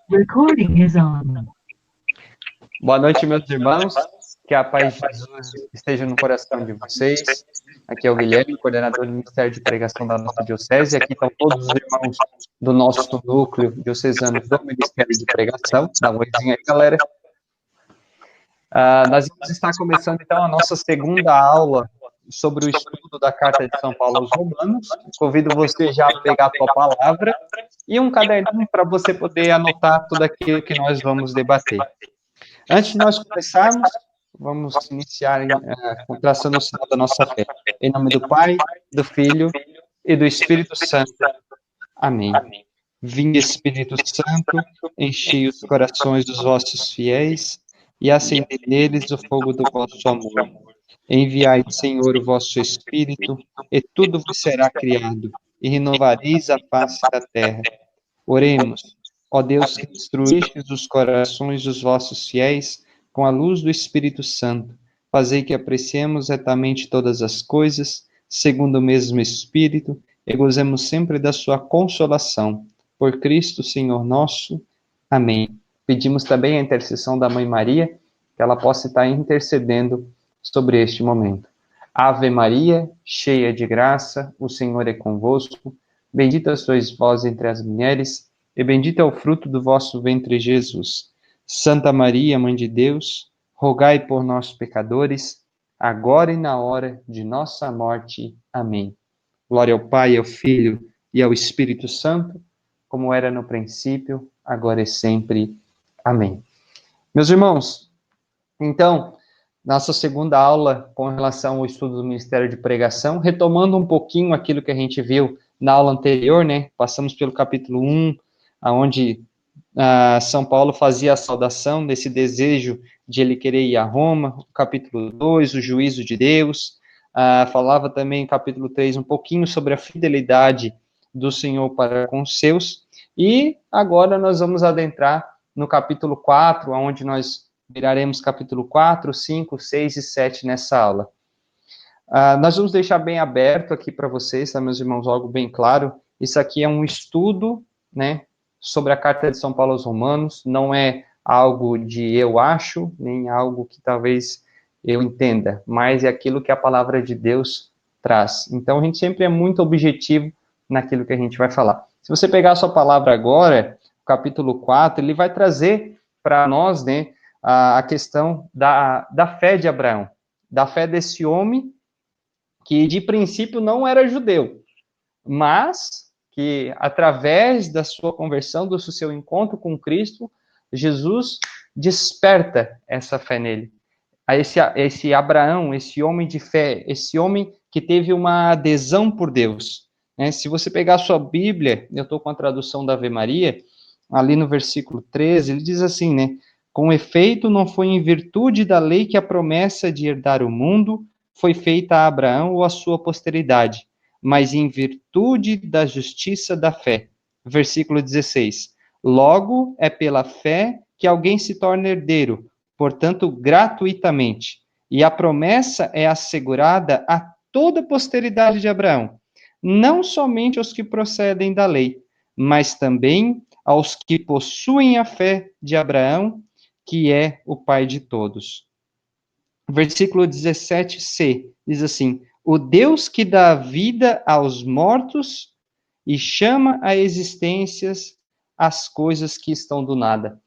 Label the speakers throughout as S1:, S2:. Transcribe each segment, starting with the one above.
S1: Recording is on.
S2: Boa noite, meus irmãos. Que a paz de Jesus esteja no coração de vocês. Aqui é o Guilherme, coordenador do Ministério de Pregação da nossa Diocese. Aqui estão todos os irmãos do nosso núcleo diocesano do Ministério de Pregação. Dá uma olhadinha aí, galera. Nós vamos estar começando, então, a nossa segunda aula sobre o estudo da Carta de São Paulo aos Romanos. Convido você já a pegar a sua palavra e um caderninho para você poder anotar tudo aquilo que nós vamos debater. Antes de nós começarmos, vamos iniciar traçando o sinal da nossa fé. Em nome do Pai, do Filho e do Espírito Santo. Amém. Vinde, Espírito Santo, enchei os corações dos vossos fiéis e acendei neles o fogo do vosso amor. Enviai, Senhor, o vosso Espírito, e tudo vos será criado, e renovareis a face da terra. Oremos. Ó Deus, que instruístes os corações dos vossos fiéis com a luz do Espírito Santo, fazei que apreciemos retamente todas as coisas, segundo o mesmo Espírito, e gozemos sempre da sua consolação. Por Cristo, Senhor nosso. Amém. Pedimos também a intercessão da Mãe Maria, que ela possa estar intercedendo sobre este momento. Ave Maria, cheia de graça, o Senhor é convosco. Bendita sois vós entre as mulheres, e bendito é o fruto do vosso ventre, Jesus. Santa Maria, Mãe de Deus, rogai por nós, pecadores, agora e na hora de nossa morte. Amém. Glória ao Pai, ao Filho e ao Espírito Santo, como era no princípio, agora e sempre. Amém. Meus irmãos, então, nossa segunda aula com relação ao estudo do Ministério de Pregação, retomando um pouquinho aquilo que a gente viu na aula anterior, né? Passamos pelo capítulo 1, onde São Paulo fazia a saudação desse desejo de ele querer ir a Roma. O capítulo 2, o juízo de Deus. Falava também, capítulo 3, um pouquinho sobre a fidelidade do Senhor para com os seus. E agora nós vamos adentrar no capítulo 4, onde nós viraremos capítulo 4, 5, 6 e 7 nessa aula. Nós vamos deixar bem aberto aqui para vocês, tá, meus irmãos, algo bem claro. Isso aqui é um estudo, né, sobre a Carta de São Paulo aos Romanos, não é algo de eu acho, nem algo que talvez eu entenda, mas é aquilo que a palavra de Deus traz. Então, a gente sempre é muito objetivo naquilo que a gente vai falar. Se você pegar a sua palavra agora, capítulo 4, ele vai trazer para nós, né, a questão da fé de Abraão, da fé desse homem que de princípio não era judeu, mas que através da sua conversão, do seu encontro com Cristo, Jesus desperta essa fé nele. Esse Abraão, esse homem de fé, esse homem que teve uma adesão por Deus. Né? Se você pegar a sua Bíblia, eu estou com a tradução da Ave Maria, ali no versículo 13, ele diz assim, né? Com efeito, não foi em virtude da lei que a promessa de herdar o mundo foi feita a Abraão ou a sua posteridade, mas em virtude da justiça da fé. Versículo 16. Logo, é pela fé que alguém se torna herdeiro, portanto, gratuitamente. E a promessa é assegurada a toda a posteridade de Abraão, não somente aos que procedem da lei, mas também aos que possuem a fé de Abraão, que é o pai de todos. Versículo 17c diz assim: o Deus que dá vida aos mortos e chama a existências as coisas que estão do nada.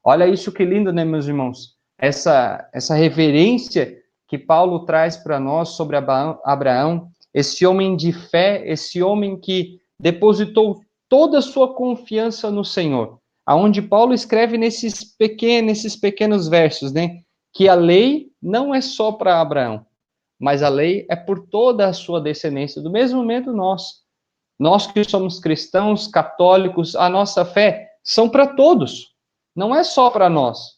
S2: Olha isso que lindo, né, meus irmãos? Essa reverência que Paulo traz para nós sobre Abraão, esse homem de fé, esse homem que depositou toda a sua confiança no Senhor. Aonde Paulo escreve nesses pequenos versos, né? Que a lei não é só para Abraão, mas a lei é por toda a sua descendência, do mesmo momento nós que somos cristãos, católicos, a nossa fé são para todos, não é só para nós.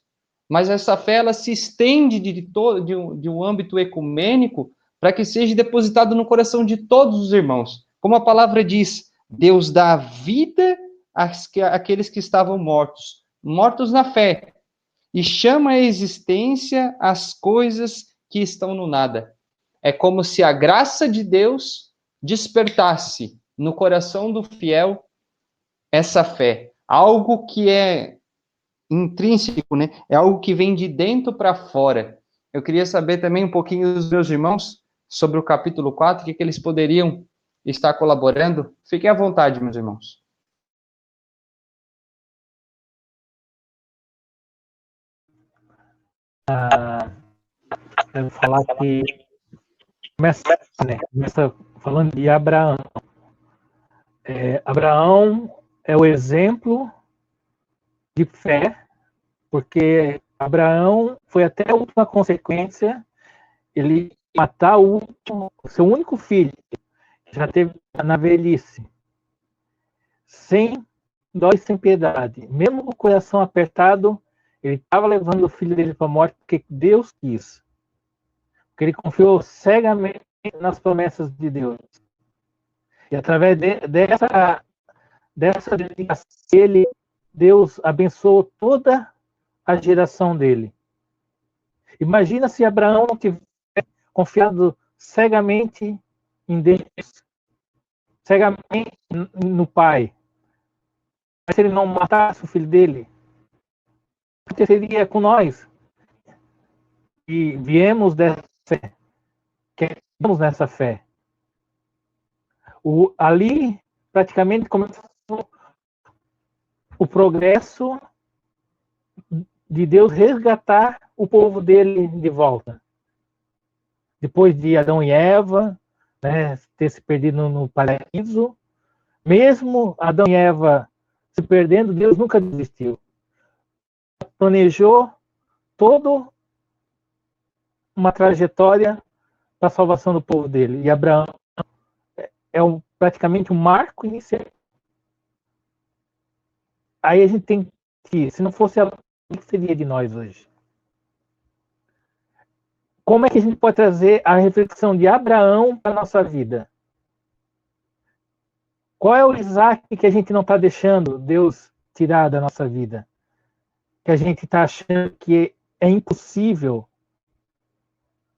S2: Mas essa fé ela se estende de um âmbito ecumênico para que seja depositado no coração de todos os irmãos. Como a palavra diz, Deus dá vida àqueles que estavam mortos na fé, e chama à existência as coisas que estão no nada. É como se a graça de Deus despertasse no coração do fiel essa fé, algo que é intrínseco, né? É algo que vem de dentro para fora. Eu queria saber também um pouquinho dos meus irmãos sobre o capítulo 4, o que eles poderiam estar colaborando. Fiquem à vontade, meus irmãos.
S1: Eu vou falar que começa falando de Abraão. Abraão é o exemplo de fé, porque Abraão foi até a última consequência, ele matar o seu único filho, que já teve na velhice, sem dó e sem piedade. Mesmo com o coração apertado, ele estava levando o filho dele para a morte porque Deus quis. Porque ele confiou cegamente nas promessas de Deus. E através dessa dedicação, Deus abençoou toda a geração dele. Imagina se Abraão não tivesse confiado cegamente em Deus, cegamente no Pai. Mas se ele não matasse o filho dele, o que aconteceria com nós? E viemos dessa fé, queremos nessa fé. Ali, praticamente, começou o progresso de Deus resgatar o povo dele de volta. Depois de Adão e Eva, né, ter se perdido no paraíso, mesmo Adão e Eva se perdendo, Deus nunca desistiu. Planejou toda uma trajetória para a salvação do povo dele. E Abraão é praticamente um marco inicial. Aí a gente tem que, se não fosse Abraão, o que seria de nós hoje? Como é que a gente pode trazer a reflexão de Abraão para a nossa vida? Qual é o Isaac que a gente não está deixando Deus tirar da nossa vida? Que a gente está achando que é impossível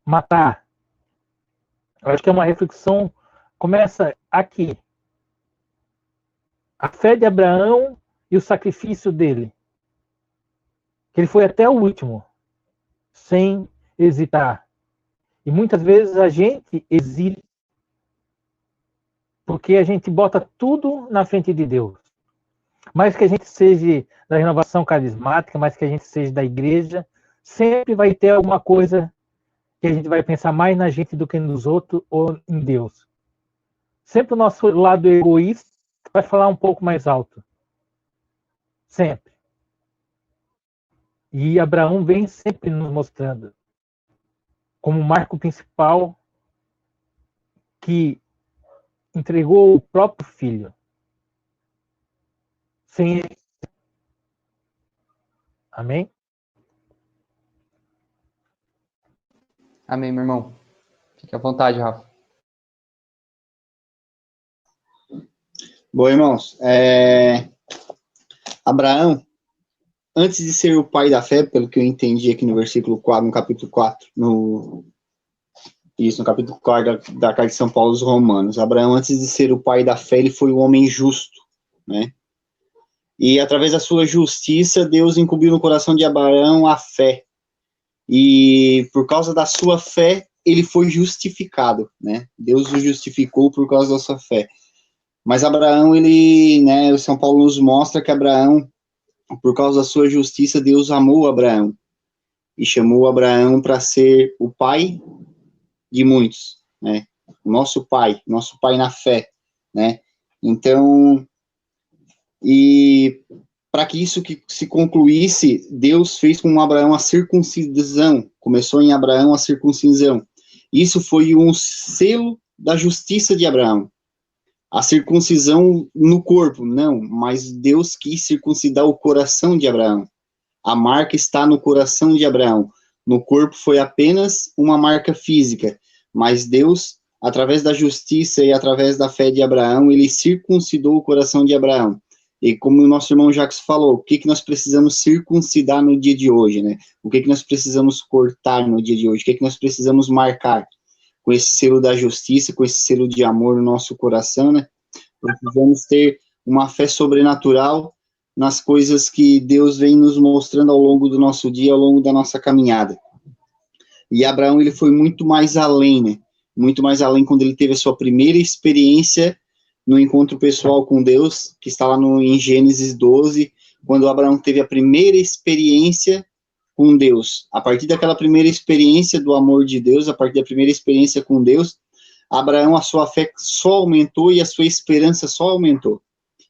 S1: matar? Eu acho que é uma reflexão, começa aqui. A fé de Abraão e o sacrifício dele. Que ele foi até o último, sem hesitar. E muitas vezes a gente hesita porque a gente bota tudo na frente de Deus. Mais que a gente seja da renovação carismática, mais que a gente seja da igreja, sempre vai ter alguma coisa que a gente vai pensar mais na gente do que nos outros ou em Deus. Sempre o nosso lado egoísta vai falar um pouco mais alto. Sempre. E Abraão vem sempre nos mostrando como marco principal que entregou o próprio filho. Sem... Amém?
S2: Amém, meu irmão. Fique à vontade, Rafa.
S3: Bom, irmãos, Abraão, antes de ser o pai da fé, pelo que eu entendi aqui no versículo 4, no capítulo 4, no capítulo 4 da carta de São Paulo aos Romanos, Abraão, antes de ser o pai da fé, ele foi o homem justo, né? E através da sua justiça, Deus incumbiu no coração de Abraão a fé. E por causa da sua fé, ele foi justificado, né? Deus o justificou por causa da sua fé. Mas Abraão, o São Paulo nos mostra que Abraão, por causa da sua justiça, Deus amou Abraão e chamou Abraão para ser o pai de muitos, né? O nosso pai na fé, né? Então, e para que isso que se concluísse, Deus fez com Abraão a circuncisão, começou em Abraão a circuncisão. Isso foi um selo da justiça de Abraão. A circuncisão no corpo, não, mas Deus quis circuncidar o coração de Abraão. A marca está no coração de Abraão. No corpo foi apenas uma marca física, mas Deus, através da justiça e através da fé de Abraão, ele circuncidou o coração de Abraão. E como o nosso irmão Jacques falou, o que nós precisamos circuncidar no dia de hoje, né? O que nós precisamos cortar no dia de hoje? O que nós precisamos marcar? Com esse selo da justiça, com esse selo de amor no nosso coração, né? Precisamos ter uma fé sobrenatural nas coisas que Deus vem nos mostrando ao longo do nosso dia, ao longo da nossa caminhada. E Abraão, ele foi muito mais além, né? Muito mais além quando ele teve a sua primeira experiência no encontro pessoal com Deus, que está lá em Gênesis 12, quando Abraão teve a primeira experiência com Deus. A partir daquela primeira experiência do amor de Deus, a partir da primeira experiência com Deus, Abraão, a sua fé só aumentou e a sua esperança só aumentou.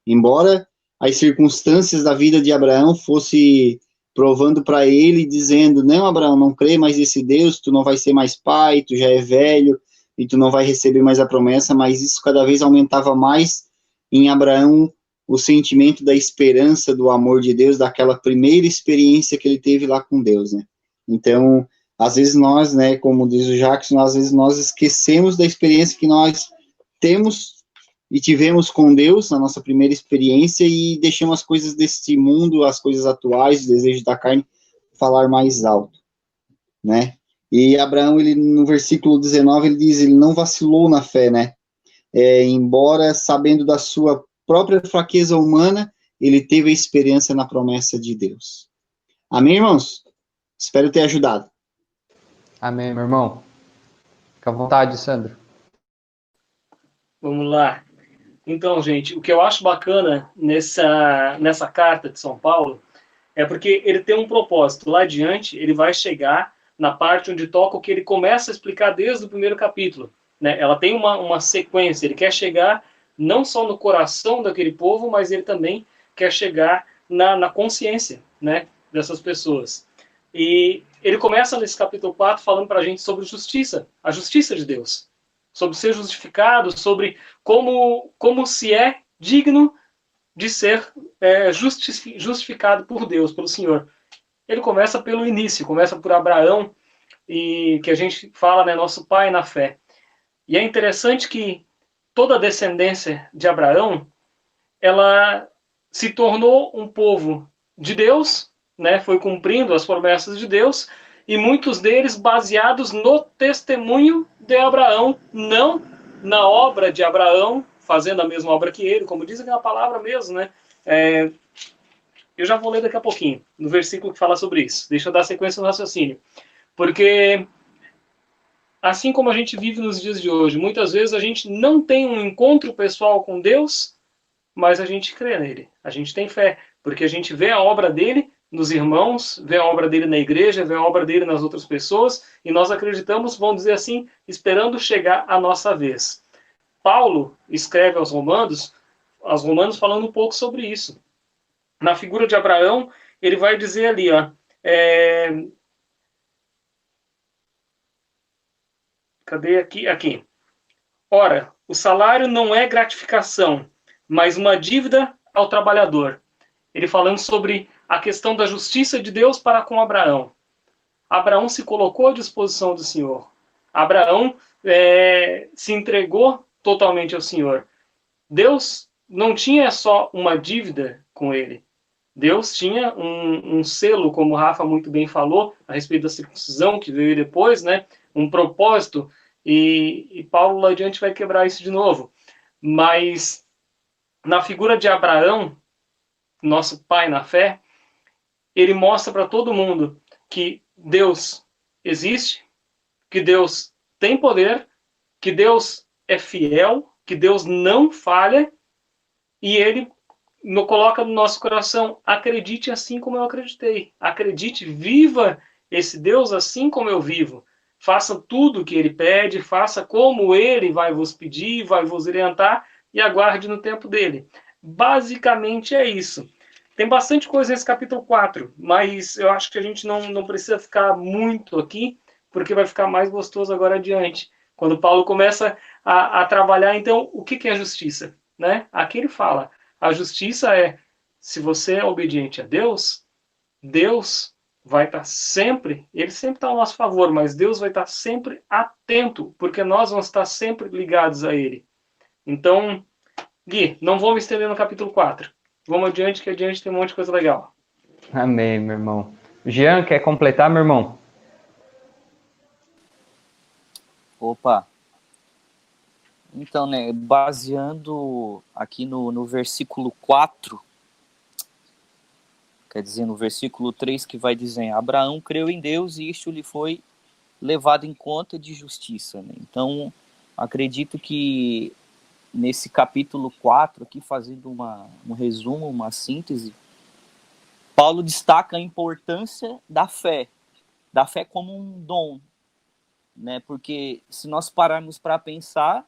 S3: Embora as circunstâncias da vida de Abraão fosse provando para ele, dizendo, não, Abraão, não crê mais nesse Deus, tu não vai ser mais pai, tu já é velho, e tu não vai receber mais a promessa, mas isso cada vez aumentava mais em Abraão o sentimento da esperança, do amor de Deus, daquela primeira experiência que ele teve lá com Deus, né? Então, às vezes nós, né, como diz o Jackson, às vezes nós esquecemos da experiência que nós temos e tivemos com Deus na nossa primeira experiência e deixamos as coisas deste mundo, as coisas atuais, os desejos da carne, falar mais alto, né? E Abraão, ele, no versículo 19, ele diz, ele não vacilou na fé, né? Embora sabendo da sua própria fraqueza humana, ele teve a esperança na promessa de Deus. Amém, irmãos? Espero ter ajudado.
S2: Amém, meu irmão. Fica à vontade, Sandro.
S4: Vamos lá. Então, gente, o que eu acho bacana nessa carta de São Paulo é porque ele tem um propósito. Lá adiante, ele vai chegar na parte onde toca o que ele começa a explicar desde o primeiro capítulo, né? Ela tem uma sequência. Ele quer chegar não só no coração daquele povo, mas ele também quer chegar na consciência, né, dessas pessoas. E ele começa nesse capítulo 4 falando para a gente sobre justiça, a justiça de Deus, sobre ser justificado, sobre como se é digno de ser justificado por Deus, pelo Senhor. Ele começa pelo início, começa por Abraão, e que a gente fala, né, nosso pai na fé. E é interessante que toda a descendência de Abraão, ela se tornou um povo de Deus, né, foi cumprindo as promessas de Deus, e muitos deles baseados no testemunho de Abraão, não na obra de Abraão, fazendo a mesma obra que ele, como diz aqui na palavra mesmo, né? Eu já vou ler daqui a pouquinho, no versículo que fala sobre isso. Deixa eu dar sequência no raciocínio. Porque, assim como a gente vive nos dias de hoje, muitas vezes a gente não tem um encontro pessoal com Deus, mas a gente crê nele, a gente tem fé, porque a gente vê a obra dele nos irmãos, vê a obra dele na igreja, vê a obra dele nas outras pessoas, e nós acreditamos, vamos dizer assim, esperando chegar a nossa vez. Paulo escreve aos Romanos falando um pouco sobre isso. Na figura de Abraão, ele vai dizer ali, ó, cadê aqui? Aqui. Ora, o salário não é gratificação, mas uma dívida ao trabalhador. Ele falando sobre a questão da justiça de Deus para com Abraão. Abraão se colocou à disposição do Senhor. Abraão se entregou totalmente ao Senhor. Deus não tinha só uma dívida com ele. Deus tinha um selo, como o Rafa muito bem falou, a respeito da circuncisão que veio depois, né? Um propósito, e Paulo lá adiante vai quebrar isso de novo. Mas na figura de Abraão, nosso pai na fé, ele mostra para todo mundo que Deus existe, que Deus tem poder, que Deus é fiel, que Deus não falha, e ele coloca no nosso coração, acredite assim como eu acreditei, acredite, viva esse Deus assim como eu vivo, faça tudo o que ele pede, faça como ele vai vos pedir, vai vos orientar, e aguarde no tempo dele. Basicamente é isso. Tem bastante coisa nesse capítulo 4, mas eu acho que a gente não precisa ficar muito aqui, porque vai ficar mais gostoso agora adiante. Quando Paulo começa a trabalhar, então, o que é a justiça? Né? Aqui ele fala, a justiça é, se você é obediente a Deus, Deus vai estar sempre, ele sempre está ao nosso favor, mas Deus vai estar sempre atento, porque nós vamos estar sempre ligados a ele. Então, Gui, não vou me estender no capítulo 4. Vamos adiante, que adiante tem um monte de coisa legal.
S2: Amém, meu irmão. Jean, quer completar, meu irmão?
S5: Opa. Então, né, baseando aqui no versículo 4, Quer dizer, no versículo 3 que vai dizer, Abraão creu em Deus e isto lhe foi levado em conta de justiça, né? Então, acredito que nesse capítulo 4, aqui fazendo um resumo, uma síntese, Paulo destaca a importância da fé como um dom, né? Porque se nós pararmos para pensar,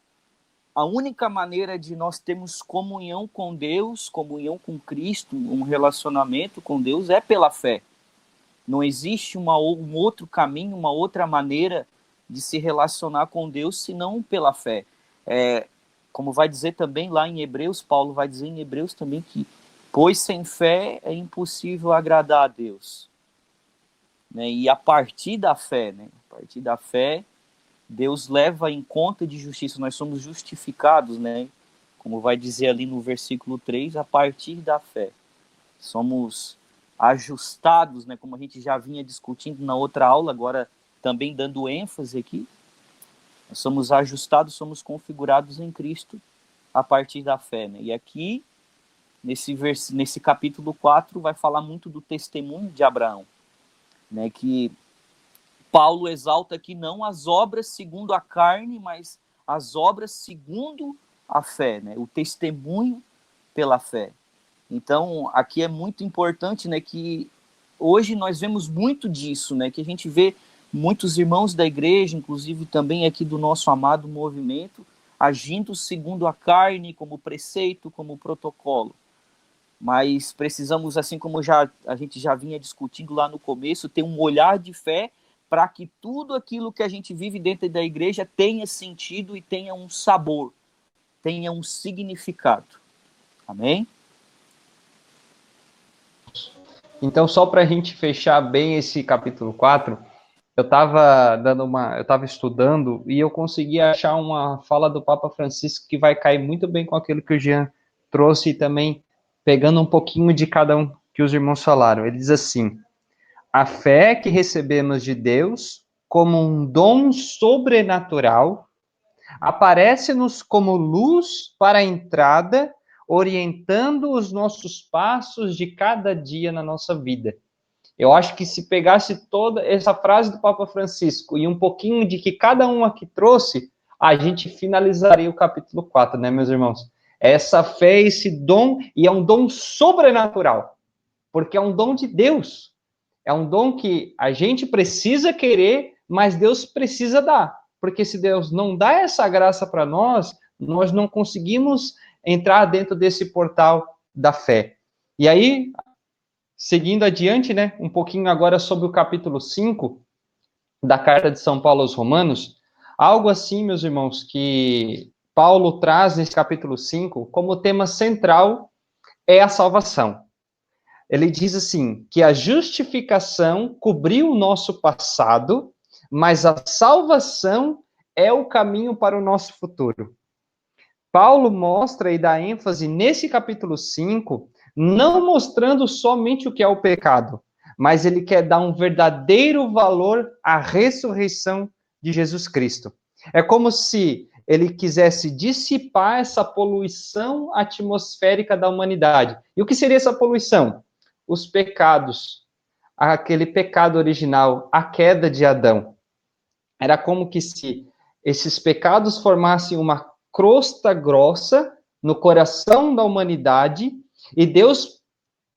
S5: a única maneira de nós termos comunhão com Deus, comunhão com Cristo, um relacionamento com Deus é pela fé. Não existe um outro caminho, uma outra maneira de se relacionar com Deus senão pela fé. Como vai dizer também lá em Hebreus, Paulo vai dizer em Hebreus também que, pois sem fé é impossível agradar a Deus. Né? E a partir da fé, Deus leva em conta de justiça, nós somos justificados, né? Como vai dizer ali no versículo 3, a partir da fé. Somos ajustados, né? Como a gente já vinha discutindo na outra aula, agora também dando ênfase aqui. Nós somos ajustados, somos configurados em Cristo a partir da fé, né? E aqui, nesse capítulo 4, vai falar muito do testemunho de Abraão, né? Que Paulo exalta aqui não as obras segundo a carne, mas as obras segundo a fé, né? O testemunho pela fé. Então, aqui é muito importante, né, que hoje nós vemos muito disso, né, que a gente vê muitos irmãos da igreja, inclusive também aqui do nosso amado movimento, agindo segundo a carne, como preceito, como protocolo. Mas precisamos, assim como a gente já vinha discutindo lá no começo, ter um olhar de fé para que tudo aquilo que a gente vive dentro da igreja tenha sentido e tenha um sabor, tenha um significado. Amém?
S2: Então, só para a gente fechar bem esse capítulo 4, eu estava estudando e eu consegui achar uma fala do Papa Francisco que vai cair muito bem com aquilo que o Jean trouxe e também pegando um pouquinho de cada um que os irmãos falaram. Ele diz assim: a fé que recebemos de Deus como um dom sobrenatural aparece-nos como luz para a entrada, orientando os nossos passos de cada dia na nossa vida. Eu acho que se pegasse toda essa frase do Papa Francisco e um pouquinho de que cada um aqui trouxe, a gente finalizaria o capítulo 4, né, meus irmãos? Essa fé, esse dom, e é um dom sobrenatural, porque é um dom de Deus. É um dom que a gente precisa querer, mas Deus precisa dar. Porque se Deus não dá essa graça para nós, nós não conseguimos entrar dentro desse portal da fé. E aí, seguindo adiante, né, um pouquinho agora sobre o capítulo 5 da carta de São Paulo aos Romanos, algo assim, meus irmãos, que Paulo traz nesse capítulo 5 como tema central é a salvação. Ele diz assim, que a justificação cobriu o nosso passado, mas a salvação é o caminho para o nosso futuro. Paulo mostra e dá ênfase nesse capítulo 5, não mostrando somente o que é o pecado, mas ele quer dar um verdadeiro valor à ressurreição de Jesus Cristo. É como se ele quisesse dissipar essa poluição atmosférica da humanidade. E o que seria essa poluição? Os pecados, aquele pecado original, a queda de Adão. Era como que se esses pecados formassem uma crosta grossa no coração da humanidade e Deus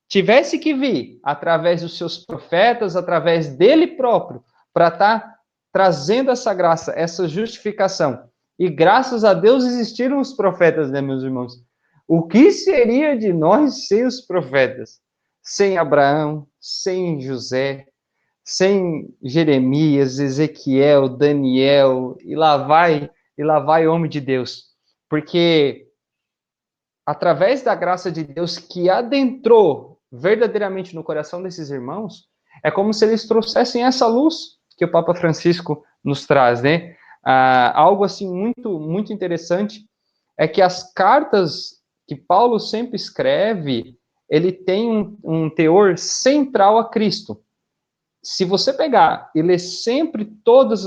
S2: tivesse que vir através dos seus profetas, através dele próprio, para estar trazendo essa graça, essa justificação. E graças a Deus existiram os profetas, né, meus irmãos? O que seria de nós sem os profetas? Sem Abraão, sem José, sem Jeremias, Ezequiel, Daniel, e lá vai homem de Deus. Porque através da graça de Deus que adentrou verdadeiramente no coração desses irmãos, é como se eles trouxessem essa luz que o Papa Francisco nos traz, né? Algo assim muito, muito interessante é que as cartas que Paulo sempre escreve, ele tem um teor central a Cristo. Se você pegar e ler sempre todos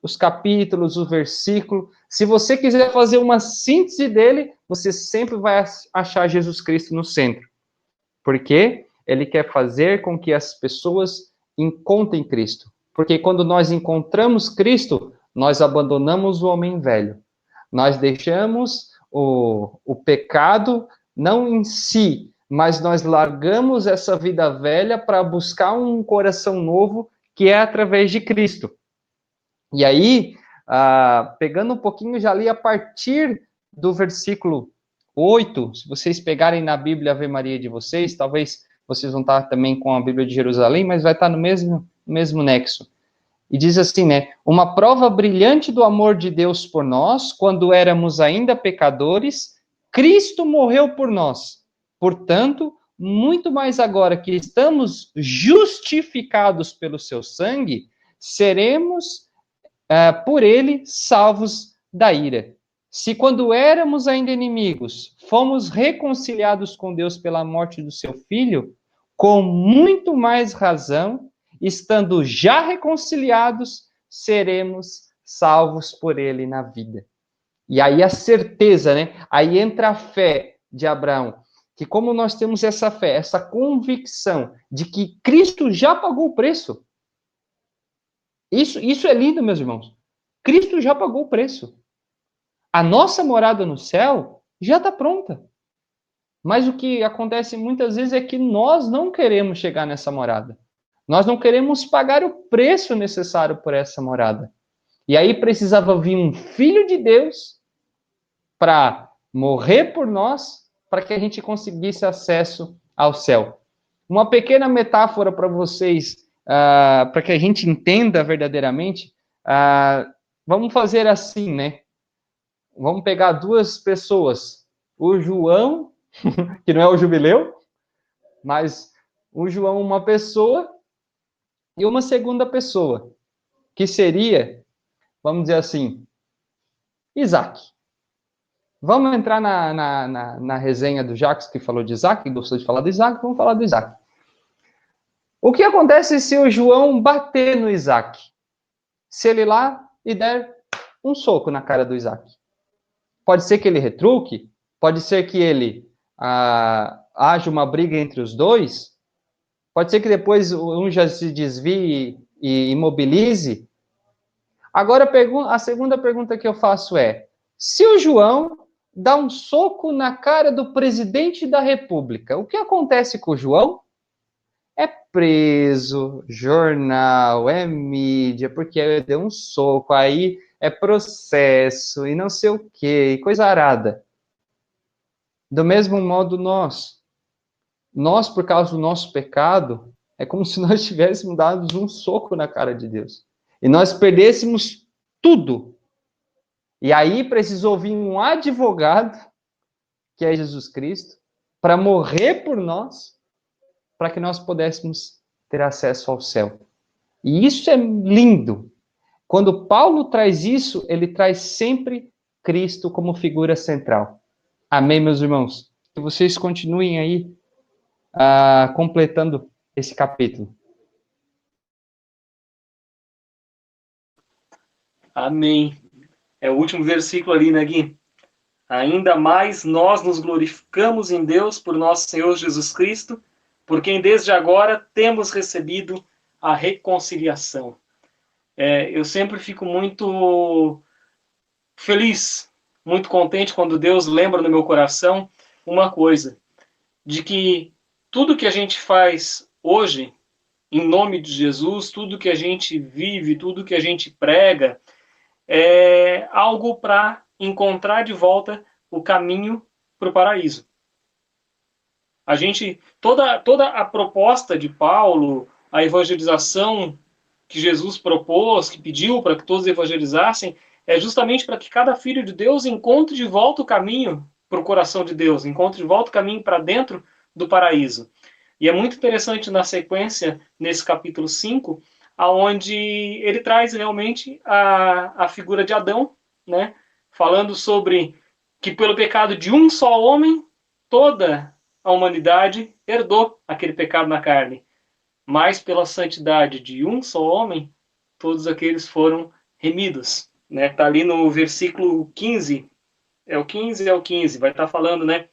S2: os capítulos, o versículo, se você quiser fazer uma síntese dele, você sempre vai achar Jesus Cristo no centro. Porque ele quer fazer com que as pessoas encontrem Cristo. Porque quando nós encontramos Cristo, nós abandonamos o homem velho. Nós deixamos o pecado, não em si, mas nós largamos essa vida velha para buscar um coração novo, que é através de Cristo. E aí, pegando um pouquinho, já li a partir do versículo 8, se vocês pegarem na Bíblia Ave Maria de vocês, talvez vocês vão estar também com a Bíblia de Jerusalém, mas vai estar no mesmo nexo. E diz assim, né? Uma prova brilhante do amor de Deus por nós, quando éramos ainda pecadores, Cristo morreu por nós. Portanto, muito mais agora que estamos justificados pelo seu sangue, seremos por ele salvos da ira. Se quando éramos ainda inimigos, fomos reconciliados com Deus pela morte do seu filho, com muito mais razão, estando já reconciliados, seremos salvos por ele na vida. E aí a certeza, né? Aí entra a fé de Abraão, que como nós temos essa fé, essa convicção de que Cristo já pagou o preço. Isso é lindo, meus irmãos. Cristo já pagou o preço. A nossa morada no céu já está pronta. Mas o que acontece muitas vezes é que nós não queremos chegar nessa morada. Nós não queremos pagar o preço necessário por essa morada. E aí precisava vir um filho de Deus para morrer por nós, para que a gente conseguisse acesso ao céu. Uma pequena metáfora para vocês, para que a gente entenda verdadeiramente, vamos fazer assim, né? Vamos pegar duas pessoas, o João, que não é o jubileu, mas o João, uma pessoa, e uma segunda pessoa, que seria, vamos dizer assim, Isaac. Vamos entrar na resenha do Jacques, que falou de Isaac, que gostou de falar do Isaac, vamos falar do Isaac. O que acontece se o João bater no Isaac? Se ele ir lá e der um soco na cara do Isaac? Pode ser que ele retruque, pode ser que ele haja uma briga entre os dois, pode ser que depois um já se desvie e imobilize. Agora, a segunda pergunta que eu faço é, se o João dá um soco na cara do presidente da República, o que acontece com o João? É preso, jornal, é mídia, porque deu um soco, aí é processo, e não sei o quê, coisa arada. Do mesmo modo, nós, por causa do nosso pecado, é como se nós tivéssemos dado um soco na cara de Deus. E nós perdêssemos tudo. E aí precisou vir um advogado, que é Jesus Cristo, para morrer por nós, para que nós pudéssemos ter acesso ao céu. E isso é lindo. Quando Paulo traz isso, ele traz sempre Cristo como figura central. Amém, meus irmãos? Que vocês continuem aí completando esse capítulo.
S4: Amém. É o último versículo ali, né, Gui? Ainda mais nós nos glorificamos em Deus por nosso Senhor Jesus Cristo, por quem desde agora temos recebido a reconciliação. Eu sempre fico muito feliz, muito contente quando Deus lembra no meu coração uma coisa, de que tudo que a gente faz hoje, em nome de Jesus, tudo que a gente vive, tudo que a gente prega, é algo para encontrar de volta o caminho para o paraíso. A gente, toda a proposta de Paulo, a evangelização que Jesus propôs, que pediu para que todos evangelizassem, é justamente para que cada filho de Deus encontre de volta o caminho para o coração de Deus, encontre de volta o caminho para dentro do paraíso. E é muito interessante na sequência, nesse capítulo 5, aonde ele traz realmente a figura de Adão, né? Falando sobre que pelo pecado de um só homem, toda a humanidade herdou aquele pecado na carne. Mas pela santidade de um só homem, todos aqueles foram remidos. Né? Tá ali no versículo 15, é o 15, vai estar falando, né?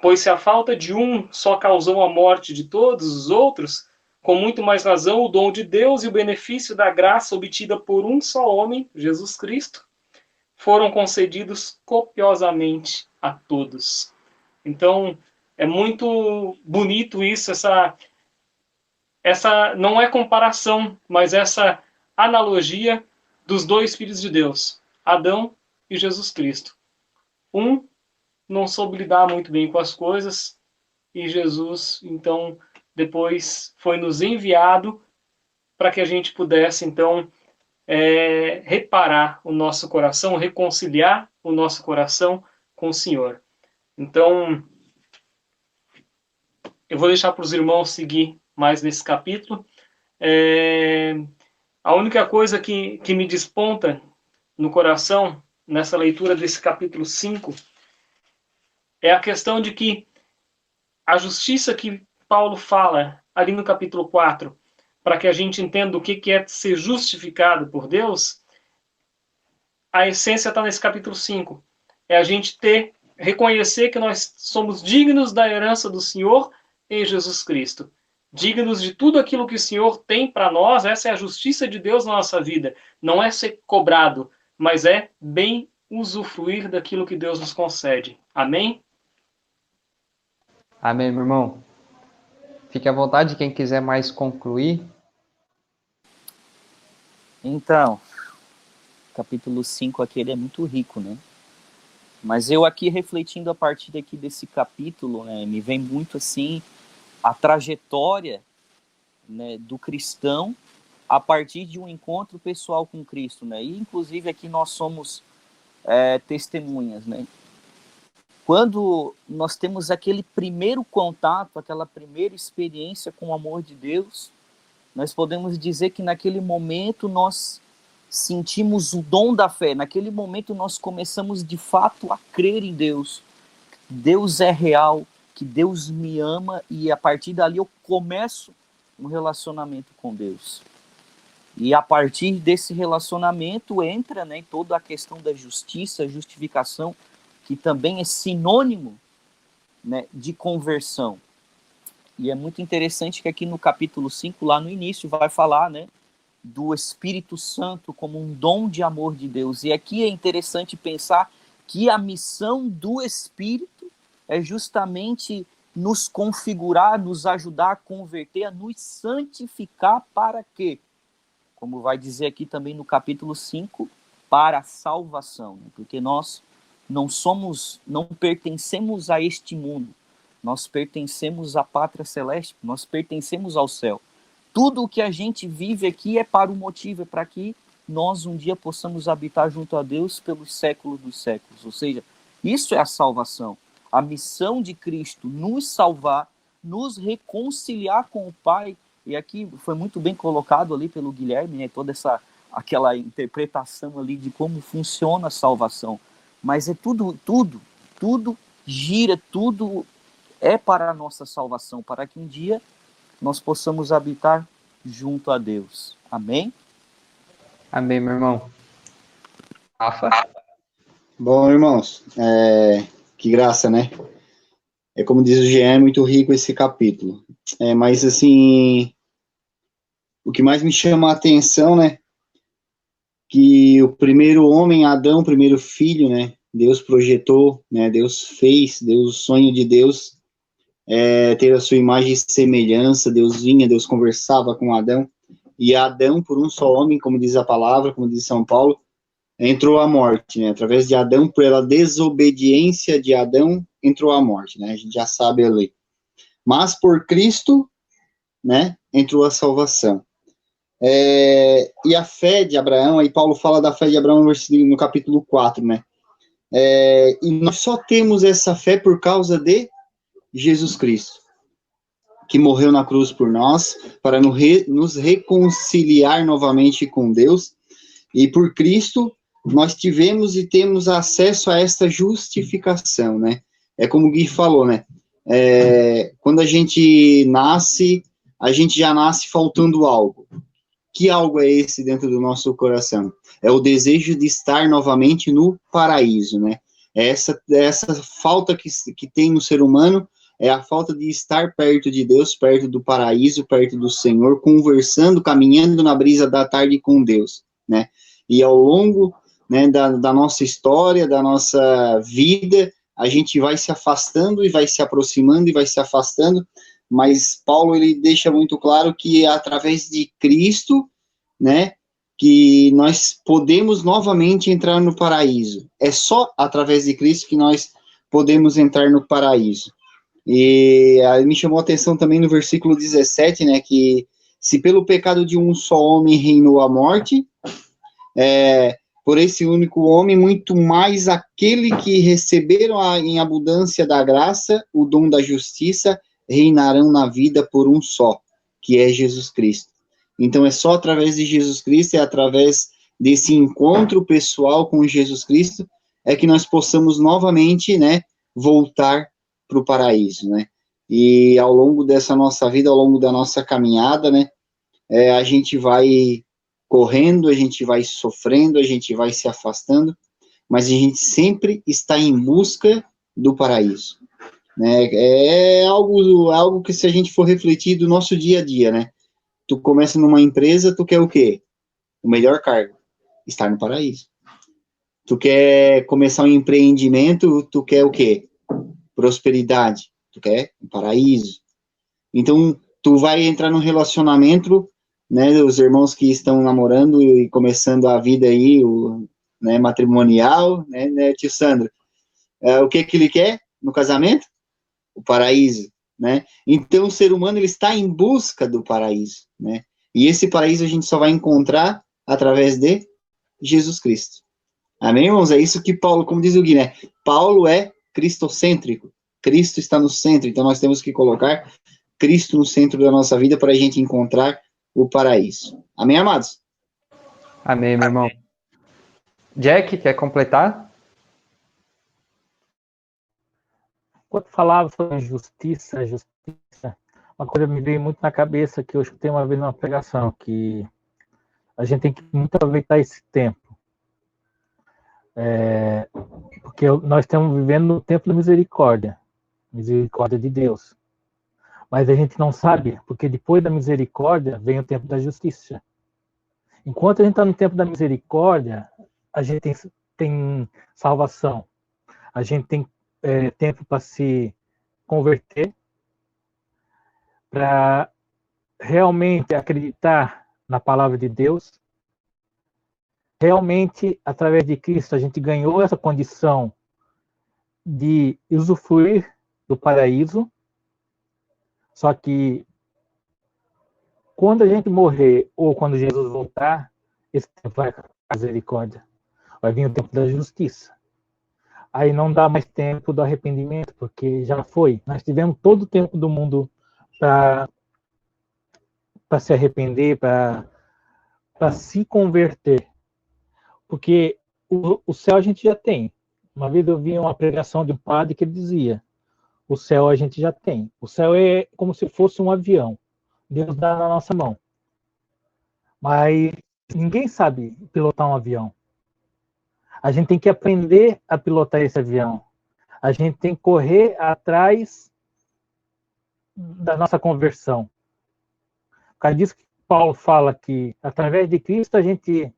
S4: Pois se a falta de um só causou a morte de todos os outros, com muito mais razão o dom de Deus e o benefício da graça obtida por um só homem, Jesus Cristo, foram concedidos copiosamente a todos. Então, é muito bonito isso, essa não é comparação, mas essa analogia dos dois filhos de Deus, Adão e Jesus Cristo. Um não soube lidar muito bem com as coisas, e Jesus, então, depois foi nos enviado para que a gente pudesse, então, reparar o nosso coração, reconciliar o nosso coração com o Senhor. Então, eu vou deixar para os irmãos seguir mais nesse capítulo. A única coisa que me desponta no coração, nessa leitura desse capítulo 5, é a questão de que a justiça que Paulo fala ali no capítulo 4, para que a gente entenda o que é ser justificado por Deus, a essência está nesse capítulo 5. É a gente reconhecer que nós somos dignos da herança do Senhor em Jesus Cristo. Dignos de tudo aquilo que o Senhor tem para nós. Essa é a justiça de Deus na nossa vida. Não é ser cobrado, mas é bem usufruir daquilo que Deus nos concede. Amém?
S2: Amém, meu irmão. Fique à vontade, quem quiser mais concluir.
S5: Então, capítulo 5 aqui, ele é muito rico, né? Mas eu aqui, refletindo a partir aqui desse capítulo, né, me vem muito assim a trajetória, né, do cristão a partir de um encontro pessoal com Cristo, né? E inclusive aqui nós somos testemunhas, né? Quando nós temos aquele primeiro contato, aquela primeira experiência com o amor de Deus, nós podemos dizer que naquele momento nós sentimos o dom da fé. Naquele momento nós começamos de fato a crer em Deus. Deus é real, que Deus me ama, e a partir dali eu começo um relacionamento com Deus. E a partir desse relacionamento entra, né, toda a questão da justiça, justificação, que também é sinônimo, né, de conversão. E é muito interessante que aqui no capítulo 5, lá no início, vai falar, né, do Espírito Santo como um dom de amor de Deus. E aqui é interessante pensar que a missão do Espírito é justamente nos configurar, nos ajudar a converter, a nos santificar para quê? Como vai dizer aqui também no capítulo 5, para a salvação. Né? Porque nós não pertencemos a este mundo, nós pertencemos à pátria celeste, nós pertencemos ao céu. Tudo o que a gente vive aqui é para o motivo, é para que nós um dia possamos habitar junto a Deus pelos séculos dos séculos. Ou seja, isso é a salvação. A missão de Cristo, nos salvar, nos reconciliar com o Pai. E aqui foi muito bem colocado ali pelo Guilherme, né, toda aquela interpretação ali de como funciona a salvação. Mas é tudo gira, tudo é para a nossa salvação, para que um dia nós possamos habitar junto a Deus. Amém?
S2: Amém, meu irmão. Rafa?
S3: Bom, irmãos, que graça, né? É como diz o Jean, é muito rico esse capítulo. Mas, assim, o que mais me chama a atenção, né? Que o primeiro homem, Adão, o primeiro filho, né? Deus projetou, né? Deus fez, o sonho de Deus ter a sua imagem e semelhança. Deus vinha, Deus conversava com Adão. E Adão, por um só homem, como diz a palavra, como diz São Paulo, entrou a morte, né? Através de Adão, pela desobediência de Adão, entrou a morte, né? A gente já sabe a lei. Mas por Cristo, né? Entrou a salvação. E a fé de Abraão, aí Paulo fala da fé de Abraão no capítulo 4, né? E nós só temos essa fé por causa de Jesus Cristo, que morreu na cruz por nós, para nos reconciliar novamente com Deus, e por Cristo nós tivemos e temos acesso a esta justificação, né? É como o Gui falou, né? Quando a gente nasce, a gente já nasce faltando algo. Que algo é esse dentro do nosso coração? É o desejo de estar novamente no paraíso, né? Essa falta que tem no ser humano é a falta de estar perto de Deus, perto do paraíso, perto do Senhor, conversando, caminhando na brisa da tarde com Deus, né? E ao longo, né, da nossa história, da nossa vida, a gente vai se afastando e vai se aproximando e vai se afastando, mas Paulo, ele deixa muito claro que é através de Cristo, né, que nós podemos novamente entrar no paraíso. É só através de Cristo que nós podemos entrar no paraíso. E aí me chamou a atenção também no versículo 17, né, que se pelo pecado de um só homem reinou a morte, por esse único homem, muito mais aquele que receberam em abundância da graça, o dom da justiça, reinarão na vida por um só, que é Jesus Cristo. Então, é só através de Jesus Cristo, é através desse encontro pessoal com Jesus Cristo, é que nós possamos novamente, né, voltar para o paraíso, né? E ao longo dessa nossa vida, ao longo da nossa caminhada, né, a gente vai correndo, a gente vai sofrendo, a gente vai se afastando, mas a gente sempre está em busca do paraíso, né? É algo que, se a gente for refletir do nosso dia a dia, né? Tu começa numa empresa, tu quer o quê? O melhor cargo, estar no paraíso. Tu quer começar um empreendimento, tu quer o quê? Prosperidade, tu quer um paraíso. Então, tu vai entrar num relacionamento, né, os irmãos que estão namorando e começando a vida aí, né, matrimonial, né, tio Sandro, o que ele quer no casamento? O paraíso, né? Então, o ser humano, ele está em busca do paraíso, né? E esse paraíso a gente só vai encontrar através de Jesus Cristo. Amém, irmãos? É isso que Paulo, como diz o Gui, né? Paulo é cristocêntrico. Cristo está no centro, então nós temos que colocar Cristo no centro da nossa vida para a gente encontrar o paraíso. Amém, amados?
S2: Amém, meu irmão. Jack, quer completar?
S1: Quando falava sobre justiça, uma coisa me veio muito na cabeça que eu escutei uma vez numa pregação, que a gente tem que muito aproveitar esse tempo. Porque nós estamos vivendo no tempo da misericórdia de Deus. Mas a gente não sabe, porque depois da misericórdia vem o tempo da justiça. Enquanto a gente está no tempo da misericórdia, a gente tem salvação. A gente tem tempo para se converter, para realmente acreditar na palavra de Deus. Realmente, através de Cristo, a gente ganhou essa condição de usufruir do paraíso. Só que quando a gente morrer ou quando Jesus voltar, esse tempo vai acabar a misericórdia. Vai vir o tempo da justiça. Aí não dá mais tempo do arrependimento, porque já foi. Nós tivemos todo o tempo do mundo para se arrepender, para se converter. Porque o céu a gente já tem. Uma vez eu vi uma pregação de um padre que ele dizia: o céu a gente já tem. O céu é como se fosse um avião. Deus dá na nossa mão. Mas ninguém sabe pilotar um avião. A gente tem que aprender a pilotar esse avião. A gente tem que correr atrás da nossa conversão. Por causa disso que Paulo fala que, através de Cristo, a gente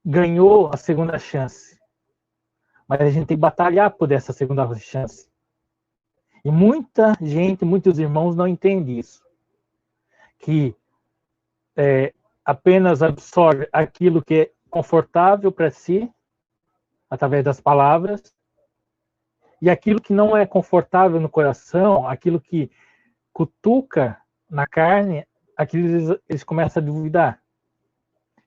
S1: ganhou a segunda chance. Mas a gente tem que batalhar por essa segunda chance. E muita gente, muitos irmãos não entendem isso. Que apenas absorve aquilo que é confortável para si, através das palavras, e aquilo que não é confortável no coração, aquilo que cutuca na carne, aquilo eles começam a duvidar.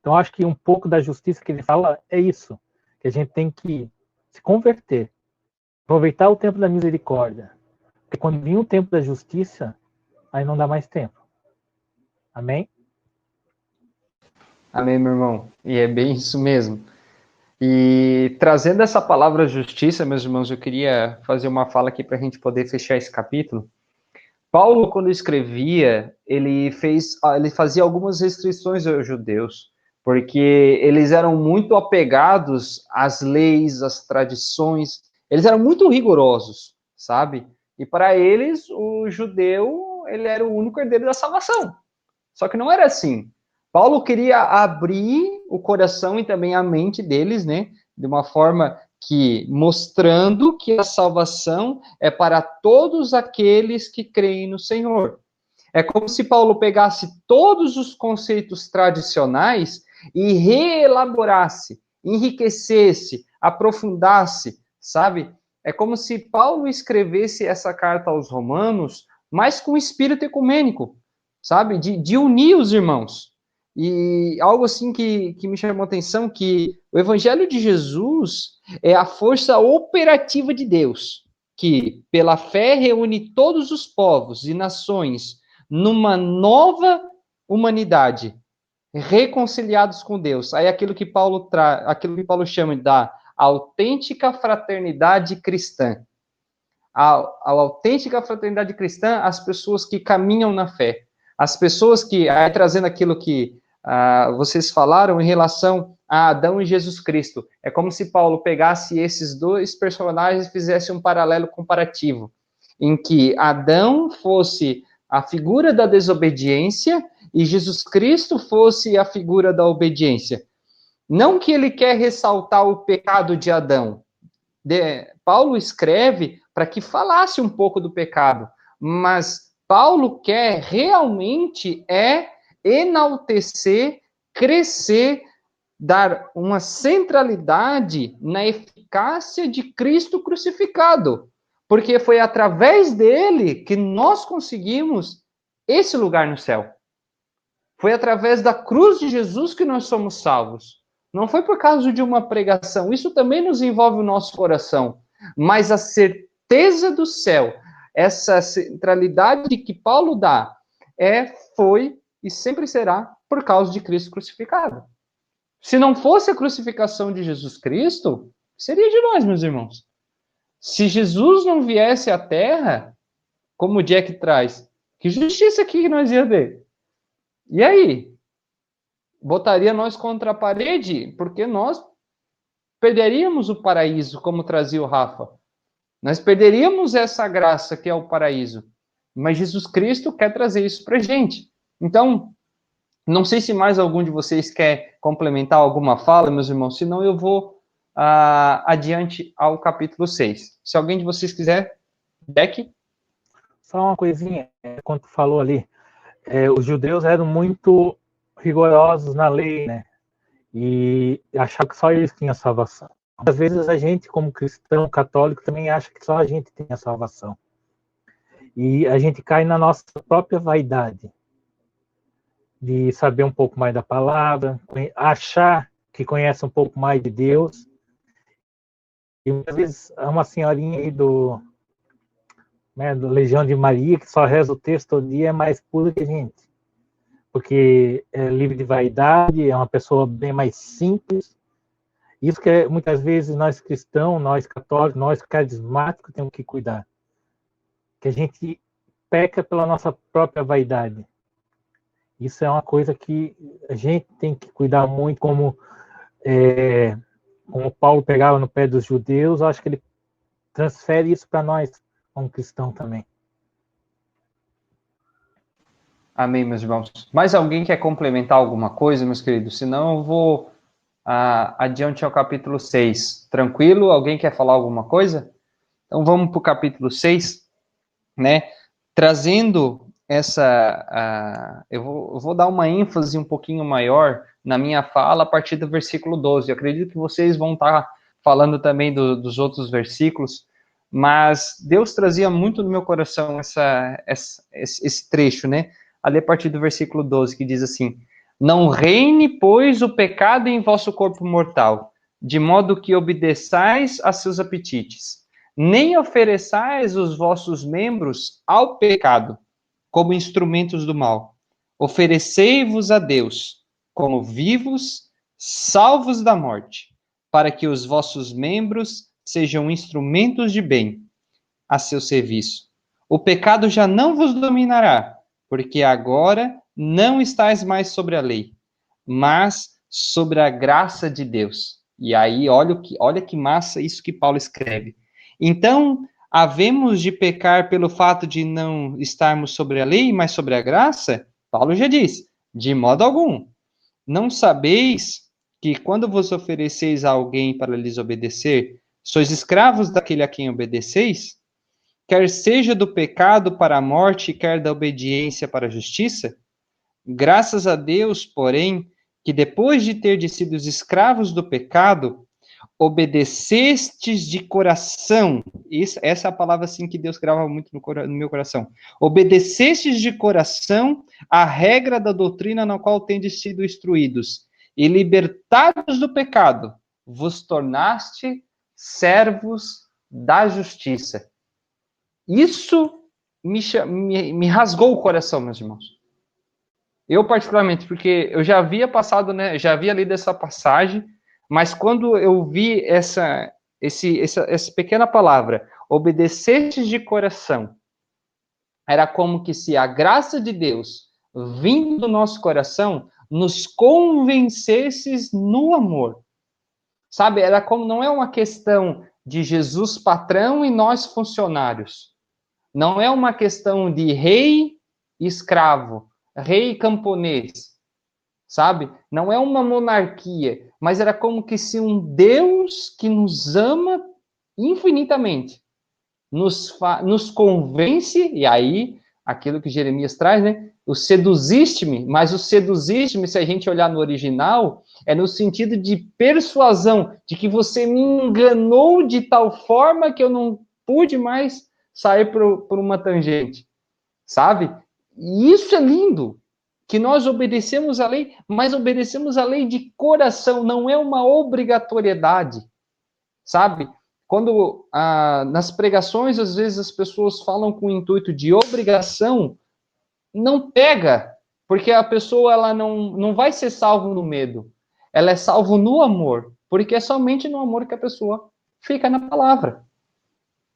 S1: Então, acho que um pouco da justiça que ele fala é isso, que a gente tem que se converter, aproveitar o tempo da misericórdia, porque quando vir o tempo da justiça, aí não dá mais tempo. Amém?
S2: Amém, meu irmão. E é bem isso mesmo. E trazendo essa palavra justiça, meus irmãos, eu queria fazer uma fala aqui para a gente poder fechar esse capítulo. Paulo, quando escrevia, ele fazia algumas restrições aos judeus, porque eles eram muito apegados às leis, às tradições, eles eram muito rigorosos, sabe? E para eles, o judeu, ele era o único herdeiro da salvação. Só que não era assim. Paulo queria abrir o coração e também a mente deles, né? De uma forma que, mostrando que a salvação é para todos aqueles que creem no Senhor. É como se Paulo pegasse todos os conceitos tradicionais e reelaborasse, enriquecesse, aprofundasse, sabe? É como se Paulo escrevesse essa carta aos Romanos, mas com espírito ecumênico, sabe? De unir os irmãos. E algo assim que me chamou a atenção, que o Evangelho de Jesus é a força operativa de Deus, que pela fé reúne todos os povos e nações numa nova humanidade, reconciliados com Deus. Aí aquilo que Paulo chama da autêntica fraternidade cristã. A autêntica fraternidade cristã, as pessoas que caminham na fé. As pessoas que, aí trazendo aquilo que vocês falaram em relação a Adão e Jesus Cristo. É como se Paulo pegasse esses dois personagens e fizesse um paralelo comparativo, em que Adão fosse a figura da desobediência e Jesus Cristo fosse a figura da obediência. Não que ele quer ressaltar o pecado de Adão. Paulo escreve para que falasse um pouco do pecado, mas Paulo quer realmente enaltecer, crescer, dar uma centralidade na eficácia de Cristo crucificado, porque foi através dele que nós conseguimos esse lugar no céu. Foi através da cruz de Jesus que nós somos salvos. Não foi por causa de uma pregação. Isso também nos envolve o nosso coração. Mas a certeza do céu, essa centralidade que Paulo dá, foi e sempre será por causa de Cristo crucificado. Se não fosse a crucificação de Jesus Cristo, seria de nós, meus irmãos. Se Jesus não viesse à Terra, como o Jack traz, que justiça que nós ia ter? E aí? Botaria nós contra a parede? Porque nós perderíamos o paraíso, como trazia o Rafa. Nós perderíamos essa graça que é o paraíso. Mas Jesus Cristo quer trazer isso para a gente. Então, não sei se mais algum de vocês quer complementar alguma fala, meus irmãos, senão eu vou adiante ao capítulo 6. Se alguém de vocês quiser, Beck?
S1: Só uma coisinha, quando tu falou ali, os judeus eram muito rigorosos na lei, né? E achavam que só eles tinham salvação. Às vezes a gente, como cristão católico, também acha que só a gente tem a salvação. E a gente cai na nossa própria vaidade de saber um pouco mais da palavra, achar que conhece um pouco mais de Deus. E muitas vezes uma senhorinha aí do Legião de Maria, que só reza o texto todo dia, é mais pura que a gente. Porque é livre de vaidade, é uma pessoa bem mais simples. Isso que muitas vezes nós cristãos, nós católicos, nós carismáticos temos que cuidar. Que a gente peca pela nossa própria vaidade. Isso é uma coisa que a gente tem que cuidar muito, como Paulo pegava no pé dos judeus, acho que ele transfere isso para nós, como cristão também.
S2: Amém, meus irmãos. Mais alguém quer complementar alguma coisa, meus queridos? Senão eu vou adiante ao capítulo 6. Tranquilo? Alguém quer falar alguma coisa? Então vamos para o capítulo 6, né? Trazendo eu vou dar uma ênfase um pouquinho maior na minha fala a partir do versículo 12. Eu acredito que vocês vão estar falando também dos outros versículos, mas Deus trazia muito no meu coração esse trecho, né? Ali a partir do versículo 12, que diz assim: não reine, pois, o pecado em vosso corpo mortal, de modo que obedeçais a seus apetites, nem ofereçais os vossos membros ao pecado, como instrumentos do mal. Oferecei-vos a Deus, como vivos, salvos da morte, para que os vossos membros sejam instrumentos de bem a seu serviço. O pecado já não vos dominará, porque agora não estáis mais sobre a lei, mas sobre a graça de Deus. E aí, olha que massa isso que Paulo escreve. Então, havemos de pecar pelo fato de não estarmos sobre a lei, mas sobre a graça? Paulo já diz, de modo algum. Não sabeis que quando vos ofereceis a alguém para lhes obedecer, sois escravos daquele a quem obedeceis? Quer seja do pecado para a morte, quer da obediência para a justiça? Graças a Deus, porém, que depois de ter sido os escravos do pecado, obedecestes de coração. Essa é a palavra assim que Deus grava muito no meu coração. Obedecestes de coração a regra da doutrina na qual tendes sido instruídos, e libertados do pecado, vos tornaste servos da justiça. Isso me rasgou o coração, meus irmãos. Eu, particularmente, porque eu já havia passado, né, já havia lido essa passagem, mas quando eu vi essa pequena palavra, obedecestes de coração, era como que se a graça de Deus, vindo do nosso coração, nos convencesse no amor. Sabe, era como, não é uma questão de Jesus patrão e nós funcionários. Não é uma questão de rei e escravo, rei camponês, sabe? Não é uma monarquia, mas era como que se um Deus que nos ama infinitamente nos convence, e aí, aquilo que Jeremias traz, né? O seduziste-me, mas o seduziste-me, se a gente olhar no original, é no sentido de persuasão, de que você me enganou de tal forma que eu não pude mais sair por uma tangente, sabe? E isso é lindo, que nós obedecemos a lei, mas obedecemos a lei de coração, não é uma obrigatoriedade, sabe? Quando nas pregações, às vezes as pessoas falam com o intuito de obrigação, não pega, porque a pessoa ela não vai ser salvo no medo, ela é salvo no amor, porque é somente no amor que a pessoa fica na palavra.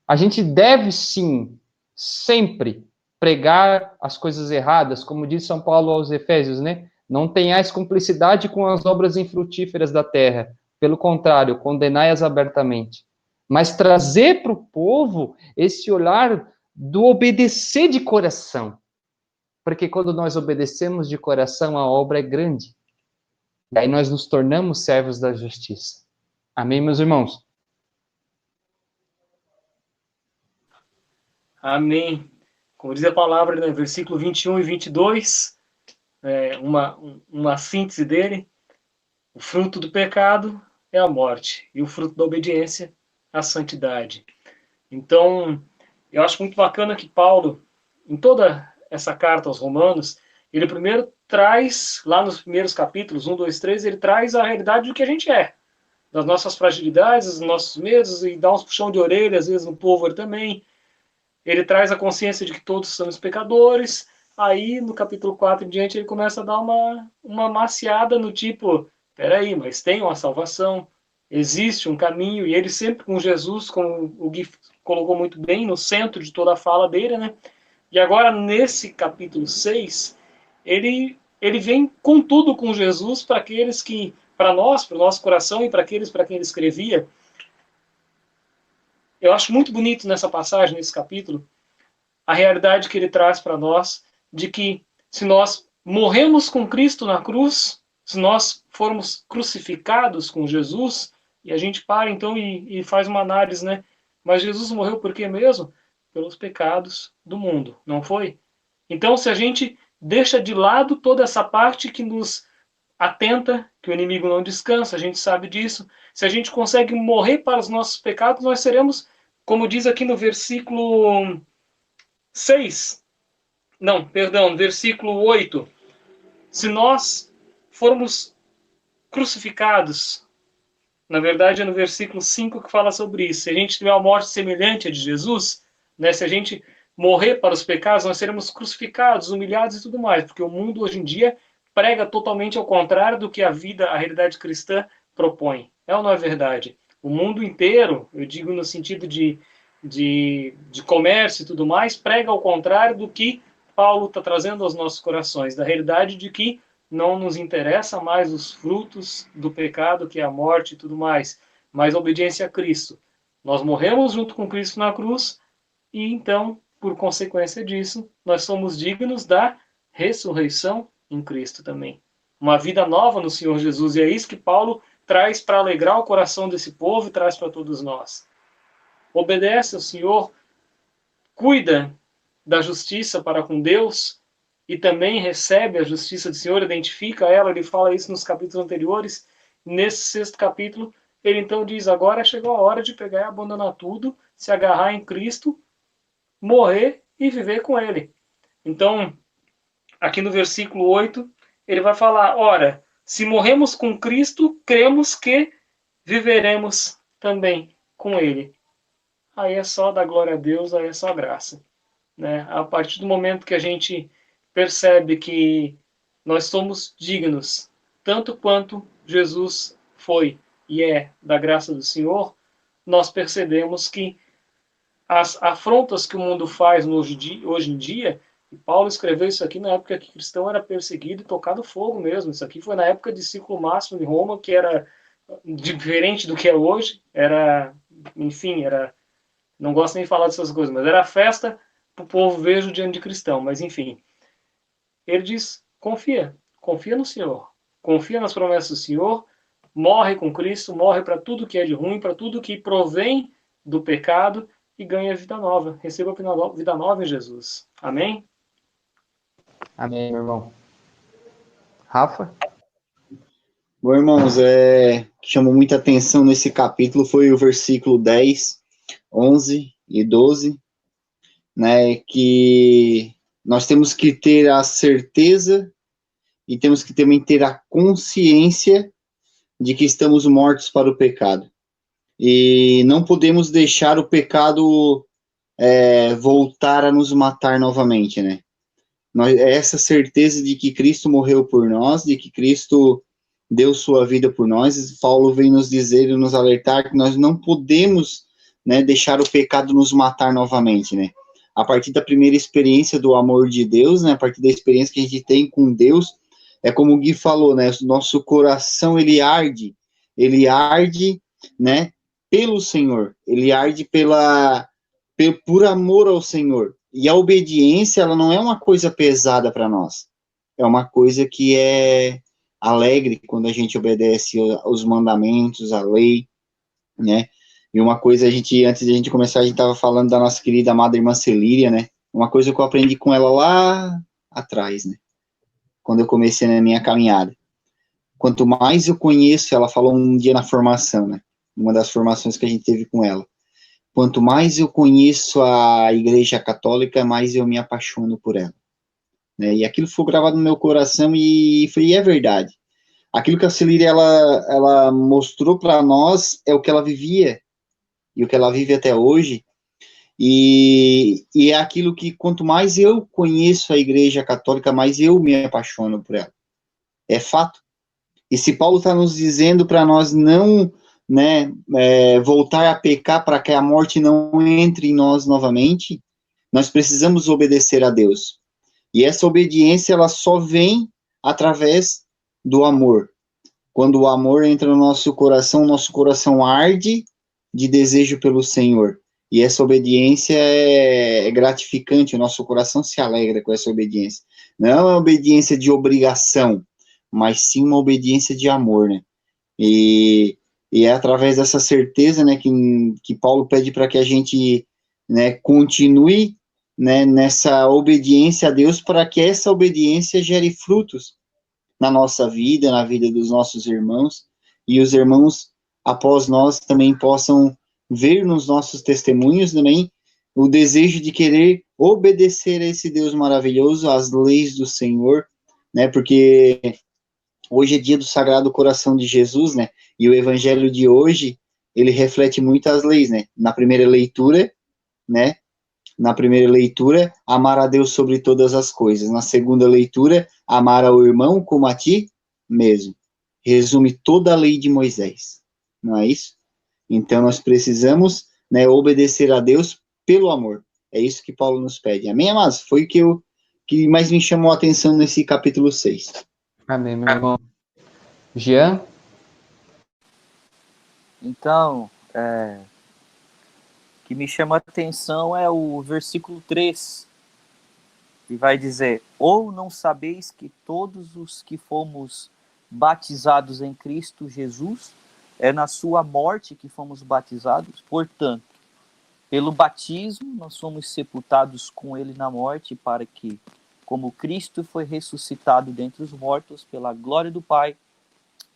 S2: A gente deve, sim, sempre pregar as coisas erradas, como diz São Paulo aos Efésios, né? Não tenhais cumplicidade com as obras infrutíferas da terra. Pelo contrário, condenai-as abertamente. Mas trazer para o povo esse olhar do obedecer de coração. Porque quando nós obedecemos de coração, a obra é grande. Daí nós nos tornamos servos da justiça. Amém, meus irmãos?
S4: Amém. Como diz a palavra, né, versículo 21 e 22, uma síntese dele, o fruto do pecado é a morte, e o fruto da obediência, a santidade. Então, eu acho muito bacana que Paulo, em toda essa carta aos Romanos, ele primeiro traz, lá nos primeiros capítulos, 1, 2, 3, ele traz a realidade do que a gente é, das nossas fragilidades, dos nossos medos, e dá uns puxão de orelha, às vezes, no povo também. Ele traz a consciência de que todos somos pecadores. Aí, no capítulo 4 em diante, ele começa a dar uma maciada no tipo, peraí, mas tem uma salvação, existe um caminho, e ele sempre com Jesus, como o Gui colocou muito bem, no centro de toda a fala dele, né? E agora, nesse capítulo 6, ele vem com tudo com Jesus para aqueles que, para nós, para o nosso coração e para aqueles para quem ele escrevia. Eu acho muito bonito nessa passagem, nesse capítulo, a realidade que ele traz para nós de que se nós morremos com Cristo na cruz, se nós formos crucificados com Jesus, e a gente para então e faz uma análise, né? Mas Jesus morreu por quê mesmo? Pelos pecados do mundo, não foi? Então, se a gente deixa de lado toda essa parte que nos atenta, que o inimigo não descansa, a gente sabe disso. Se a gente consegue morrer para os nossos pecados, nós seremos, como diz aqui no versículo 6, não, perdão, versículo 8, se nós formos crucificados, na verdade é no versículo 5 que fala sobre isso, se a gente tiver uma morte semelhante à de Jesus, né, se a gente morrer para os pecados, nós seremos crucificados, humilhados e tudo mais, porque o mundo hoje em dia prega totalmente ao contrário do que a realidade cristã propõe. É ou não é verdade? O mundo inteiro, eu digo no sentido de comércio e tudo mais, prega ao contrário do que Paulo está trazendo aos nossos corações, da realidade de que não nos interessa mais os frutos do pecado, que é a morte e tudo mais, mas a obediência a Cristo. Nós morremos junto com Cristo na cruz e então, por consequência disso, nós somos dignos da ressurreição em Cristo também. Uma vida nova no Senhor Jesus, e é isso que Paulo traz para alegrar o coração desse povo e traz para todos nós. Obedece ao Senhor, cuida da justiça para com Deus e também recebe a justiça do Senhor, identifica ela, ele fala isso nos capítulos anteriores. Nesse 6º capítulo, ele então diz, agora chegou a hora de pegar e abandonar tudo, se agarrar em Cristo, morrer e viver com Ele. Então, aqui no versículo 8, ele vai falar, ora, se morremos com Cristo, cremos que viveremos também com Ele. Aí é só dar glória a Deus, aí é só graça. Né? A partir do momento que a gente percebe que nós somos dignos, tanto quanto Jesus foi e é da graça do Senhor, nós percebemos que as afrontas que o mundo faz hoje em dia, e Paulo escreveu isso aqui na época que cristão era perseguido e tocado fogo mesmo. Isso aqui foi na época de ciclo máximo em Roma, que era diferente do que é hoje. Era, enfim, não gosto nem de falar dessas coisas, mas era festa para o povo ver diante de cristão. Mas, enfim, ele diz, confia no Senhor, confia nas promessas do Senhor, morre com Cristo, morre para tudo que é de ruim, para tudo que provém do pecado, e ganha vida nova. Receba a vida nova em Jesus. Amém?
S2: Amém, meu irmão. Rafa?
S3: Bom, irmãos, que chamou muita atenção nesse capítulo foi o versículo 10, 11 e 12, né, que nós temos que ter a certeza e temos que também ter a consciência de que estamos mortos para o pecado. E não podemos deixar o pecado voltar a nos matar novamente, né? Essa certeza de que Cristo morreu por nós, de que Cristo deu sua vida por nós. Paulo vem nos dizer e nos alertar que nós não podemos, né, deixar o pecado nos matar novamente, né? A partir da primeira experiência do amor de Deus, né, a partir da experiência que a gente tem com Deus, é como o Gui falou, né, nosso coração, ele arde, né, pelo Senhor, ele arde por amor ao Senhor. E a obediência, ela não é uma coisa pesada para nós, é uma coisa que é alegre quando a gente obedece os mandamentos, a lei, né? E uma coisa, antes de a gente começar, a gente estava falando da nossa querida amada irmã Celíria, né? Uma coisa que eu aprendi com ela lá atrás, né? Quando eu comecei na minha caminhada. Quanto mais eu conheço, ela falou um dia na formação, né? Uma das formações que a gente teve com ela. Quanto mais eu conheço a Igreja Católica, mais eu me apaixono por ela. Né? E aquilo foi gravado no meu coração e é verdade. Aquilo que a Celíria, ela mostrou para nós é o que ela vivia e o que ela vive até hoje. E é aquilo que, quanto mais eu conheço a Igreja Católica, mais eu me apaixono por ela. É fato. E se Paulo está nos dizendo para nós não, né, voltar a pecar para que a morte não entre em nós novamente, nós precisamos obedecer a Deus. E essa obediência, ela só vem através do amor. Quando o amor entra no nosso coração arde de desejo pelo Senhor. E essa obediência é gratificante, o nosso coração se alegra com essa obediência. Não é uma obediência de obrigação, mas sim uma obediência de amor, né? E é através dessa certeza, né, que Paulo pede para que a gente, né, continue, né, nessa obediência a Deus, para que essa obediência gere frutos na nossa vida, na vida dos nossos irmãos, e os irmãos, após nós, também possam ver nos nossos testemunhos também o desejo de querer obedecer a esse Deus maravilhoso, às leis do Senhor, né, porque hoje é dia do Sagrado Coração de Jesus, né, e o evangelho de hoje, ele reflete muitas leis, né, na primeira leitura, amar a Deus sobre todas as coisas. Na segunda leitura, amar ao irmão como a ti mesmo. Resume toda a lei de Moisés. Não é isso? Então, nós precisamos, né, obedecer a Deus pelo amor. É isso que Paulo nos pede. Amém, amados? Foi o que mais me chamou a atenção nesse capítulo 6.
S2: Amém, meu irmão. Jean?
S5: Então, o que me chama a atenção é o versículo 3, que vai dizer: ou não sabeis que todos os que fomos batizados em Cristo Jesus, é na sua morte que fomos batizados? Portanto, pelo batismo, nós somos sepultados com ele na morte, para que, como Cristo foi ressuscitado dentre os mortos pela glória do Pai,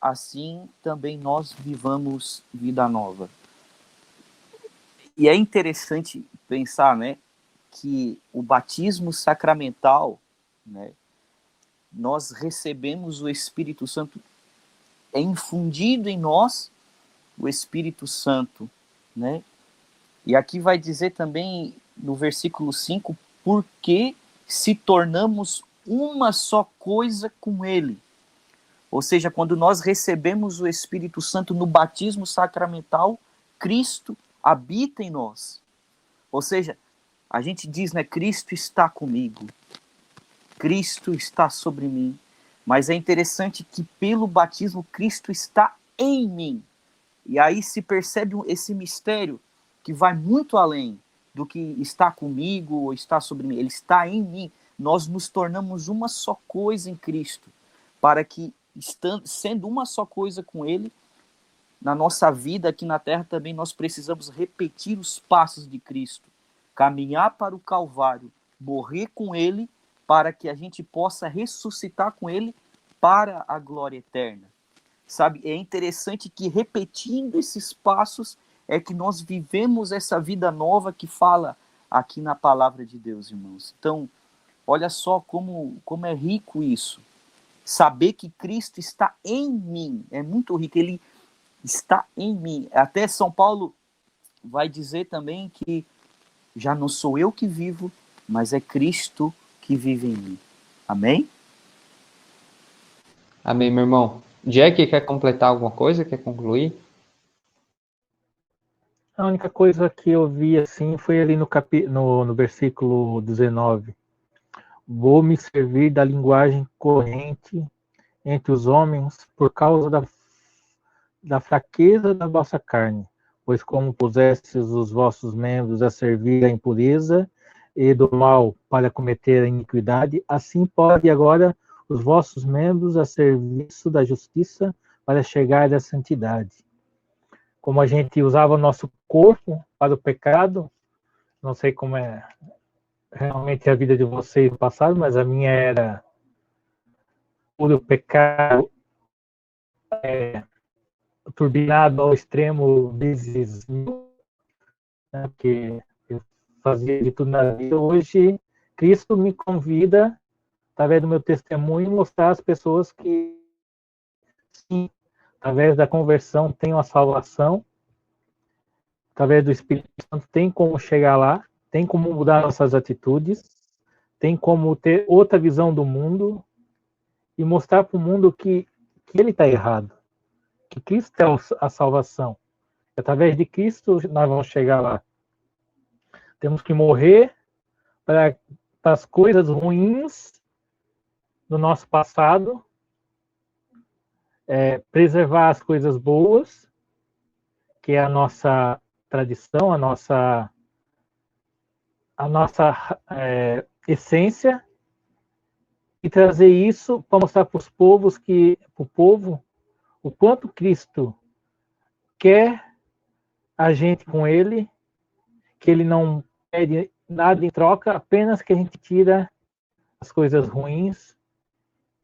S5: assim também nós vivamos vida nova. E é interessante pensar, né, que o batismo sacramental, né, nós recebemos o Espírito Santo, é infundido em nós o Espírito Santo, né? E aqui vai dizer também no versículo 5, porque se tornamos uma só coisa com ele. Ou seja, quando nós recebemos o Espírito Santo no batismo sacramental, Cristo habita em nós. Ou seja, a gente diz, né, Cristo está comigo, Cristo está sobre mim. Mas é interessante que pelo batismo Cristo está em mim. E aí se percebe esse mistério que vai muito além do que está comigo ou está sobre mim. Ele está em mim. Nós nos tornamos uma só coisa em Cristo, para que, sendo uma só coisa com Ele, na nossa vida aqui na Terra também nós precisamos repetir os passos de Cristo, caminhar para o Calvário, morrer com Ele, para que a gente possa ressuscitar com Ele para a glória eterna. Sabe, é interessante que repetindo esses passos é que nós vivemos essa vida nova que fala aqui na palavra de Deus, irmãos. Então, olha só como é rico isso. Saber que Cristo está em mim é muito rico. Ele está em mim. Até São Paulo vai dizer também que já não sou eu que vivo, mas é Cristo que vive em mim. Amém?
S2: Amém, meu irmão. Jack, quer completar alguma coisa? Quer concluir?
S1: A única coisa que eu vi assim foi ali no versículo 19. Vou me servir da linguagem corrente entre os homens por causa da fraqueza da vossa carne, pois como pusestes os vossos membros a servir a impureza e do mal para cometer a iniquidade, assim pode agora os vossos membros a serviço da justiça para chegar à santidade. Como a gente usava o nosso corpo para o pecado, não sei como é realmente a vida de vocês no passado, mas a minha era puro pecado, turbinado ao extremo vezes mil, né, que eu fazia de tudo na vida. Hoje, Cristo me convida, através do meu testemunho, mostrar às pessoas que, sim, através da conversão tem a salvação, através do Espírito Santo tem como chegar lá, tem como mudar nossas atitudes, tem como ter outra visão do mundo e mostrar para o mundo que ele está errado, que Cristo é a salvação. Através de Cristo nós vamos chegar lá. Temos que morrer para as coisas ruins do nosso passado, preservar as coisas boas, que é a nossa tradição, a nossa essência, e trazer isso para mostrar para os povos o povo, o quanto Cristo quer a gente com ele, que ele não pede nada em troca, apenas que a gente tira as coisas ruins,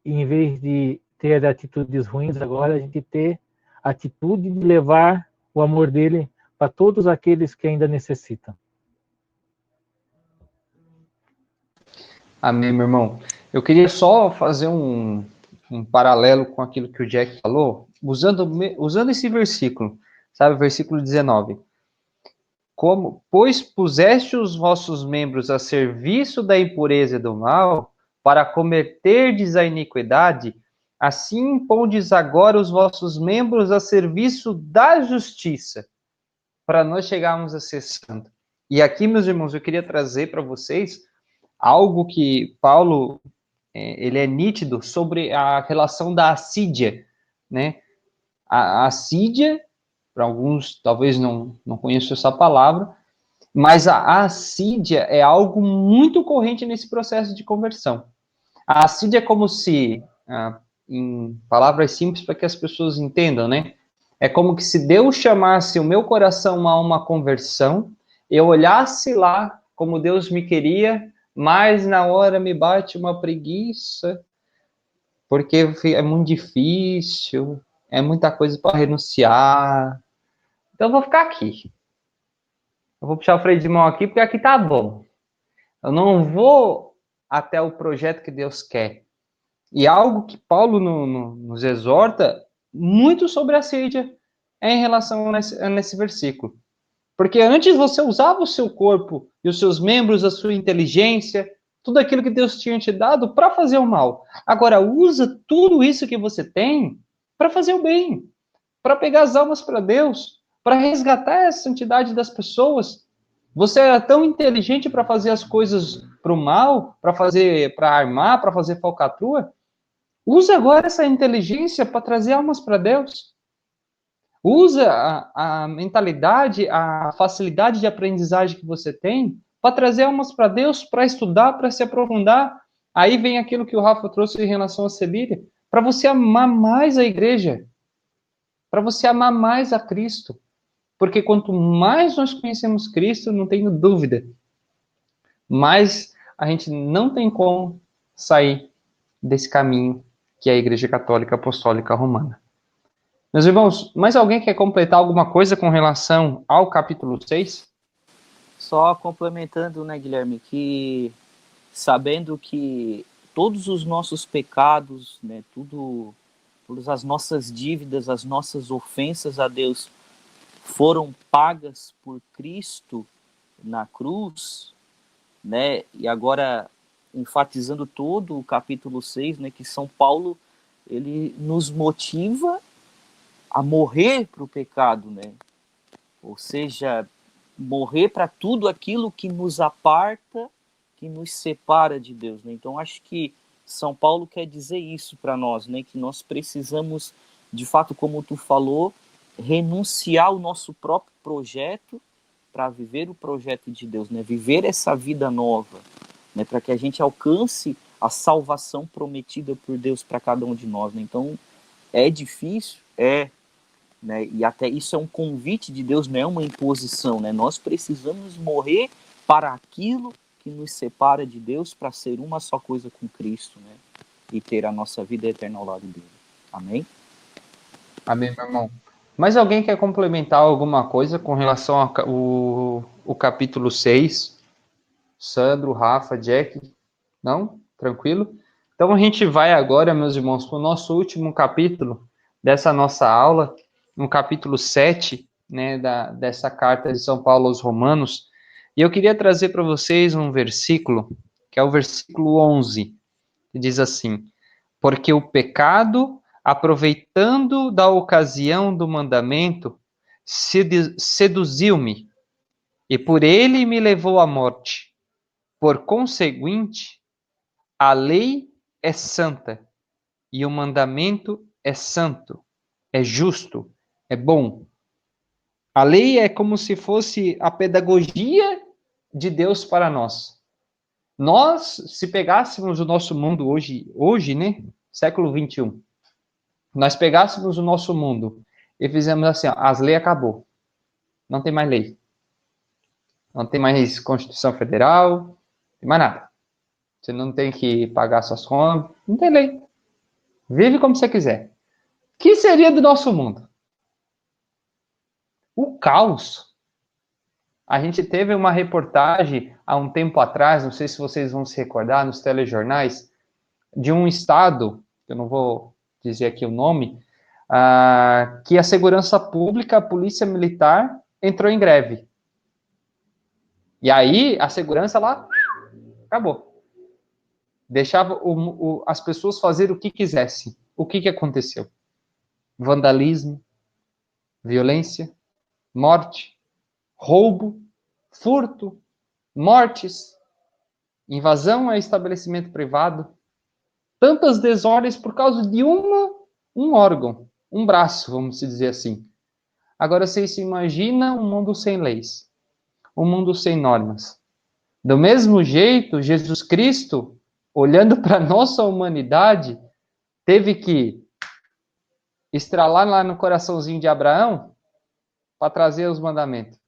S1: e em vez de ter atitudes ruins agora, a gente ter a atitude de levar o amor dele para todos aqueles que ainda necessitam.
S2: Amém, meu irmão. Eu queria só fazer um paralelo com aquilo que o Jack falou, usando esse versículo, sabe, versículo 19. Pois puseste os vossos membros a serviço da impureza e do mal, para cometerdes a iniquidade, assim pondes agora os vossos membros a serviço da justiça, para nós chegarmos a ser santos. E aqui, meus irmãos, eu queria trazer para vocês algo que Paulo ele é nítido sobre a relação da assídia, né? A assídia, para alguns talvez não conheçam essa palavra, mas a assídia é algo muito corrente nesse processo de conversão. A assídia é como se, em palavras simples para que as pessoas entendam, né? É como que se Deus chamasse o meu coração a uma conversão, eu olhasse lá como Deus me queria, mas na hora me bate uma preguiça, porque é muito difícil, é muita coisa para renunciar. Então eu vou ficar aqui. Eu vou puxar o freio de mão aqui, porque aqui tá bom. Eu não vou até o projeto que Deus quer. E algo que Paulo nos exorta muito sobre a assídia é em relação nesse versículo. Porque antes você usava o seu corpo e os seus membros, a sua inteligência, tudo aquilo que Deus tinha te dado para fazer o mal. Agora, usa tudo isso que você tem para fazer o bem, para pegar as almas para Deus, para resgatar a santidade das pessoas. Você era tão inteligente para fazer as coisas para o mal, para armar, para fazer falcatrua. Use agora essa inteligência para trazer almas para Deus. Usa a mentalidade, a facilidade de aprendizagem que você tem para trazer almas para Deus, para estudar, para se aprofundar. Aí vem aquilo que o Rafa trouxe em relação a Celíria, para você amar mais a igreja, para você amar mais a Cristo. Porque quanto mais nós conhecemos Cristo, não tenho dúvida, mais a gente não tem como sair desse caminho que é a Igreja Católica Apostólica Romana. Meus irmãos, mais alguém quer completar alguma coisa com relação ao capítulo 6?
S5: Só complementando, né, Guilherme, que sabendo que todos os nossos pecados, né, todas as nossas dívidas, as nossas ofensas a Deus foram pagas por Cristo na cruz, né? E agora enfatizando todo o capítulo 6, né, que São Paulo ele nos motiva a morrer para o pecado, né? Ou seja, morrer para tudo aquilo que nos aparta, que nos separa de Deus, né? Então acho que São Paulo quer dizer isso para nós, né? Que nós precisamos, de fato, como tu falou, renunciar ao nosso próprio projeto para viver o projeto de Deus, né? Viver essa vida nova, né? Para que a gente alcance a salvação prometida por Deus para cada um de nós, né? Então é difícil, né? E até isso é um convite de Deus, não é uma imposição, né? Nós precisamos morrer para aquilo que nos separa de Deus para ser uma só coisa com Cristo, né? E ter a nossa vida eterna ao lado dele. Amém?
S2: Amém, meu irmão. Mas alguém quer complementar alguma coisa com relação ao capítulo 6? Sandro, Rafa, Jack? Não? Tranquilo? Então a gente vai agora, meus irmãos, para o nosso último capítulo dessa nossa aula, no capítulo 7, né, dessa carta de São Paulo aos Romanos. E eu queria trazer para vocês um versículo, que é o versículo 11, que diz assim: porque o pecado, aproveitando da ocasião do mandamento, seduziu-me, e por ele me levou à morte. Por conseguinte, a lei é santa, e o mandamento é santo, é justo, é bom. A lei é como se fosse a pedagogia de Deus para nós. Nós, se pegássemos o nosso mundo hoje, né, século 21, nós pegássemos o nosso mundo e fizemos assim, ó, as leis acabou. Não tem mais lei. Não tem mais Constituição Federal, não tem mais nada. Você não tem que pagar suas contas, não tem lei. Vive como você quiser. O que seria do nosso mundo? O caos. A gente teve uma reportagem há um tempo atrás, não sei se vocês vão se recordar, nos telejornais, de um estado, eu não vou dizer aqui o nome, que a segurança pública, a polícia militar, entrou em greve. E aí, a segurança lá, acabou. Deixava as pessoas fazer o que quisessem. O que aconteceu? Vandalismo, violência, morte, roubo, furto, mortes, invasão a estabelecimento privado. tantas desordens por causa de um órgão, um braço, vamos dizer assim. Agora, vocês se imaginam um mundo sem leis, um mundo sem normas. Do mesmo jeito, Jesus Cristo, olhando para a nossa humanidade, teve que estralar lá no coraçãozinho de Abraão para trazer os mandamentos.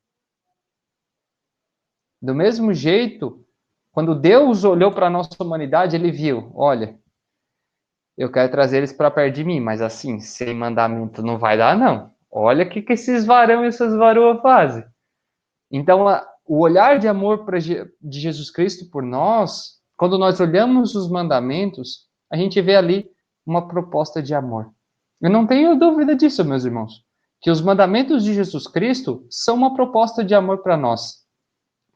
S2: Do mesmo jeito, quando Deus olhou para a nossa humanidade, ele viu, olha, eu quero trazer eles para perto de mim, mas assim, sem mandamento não vai dar, não. Olha o que esses varão e essas varoas fazem. Então, o olhar de amor de Jesus Cristo por nós, quando nós olhamos os mandamentos, a gente vê ali uma proposta de amor. Eu não tenho dúvida disso, meus irmãos, que os mandamentos de Jesus Cristo são uma proposta de amor para nós.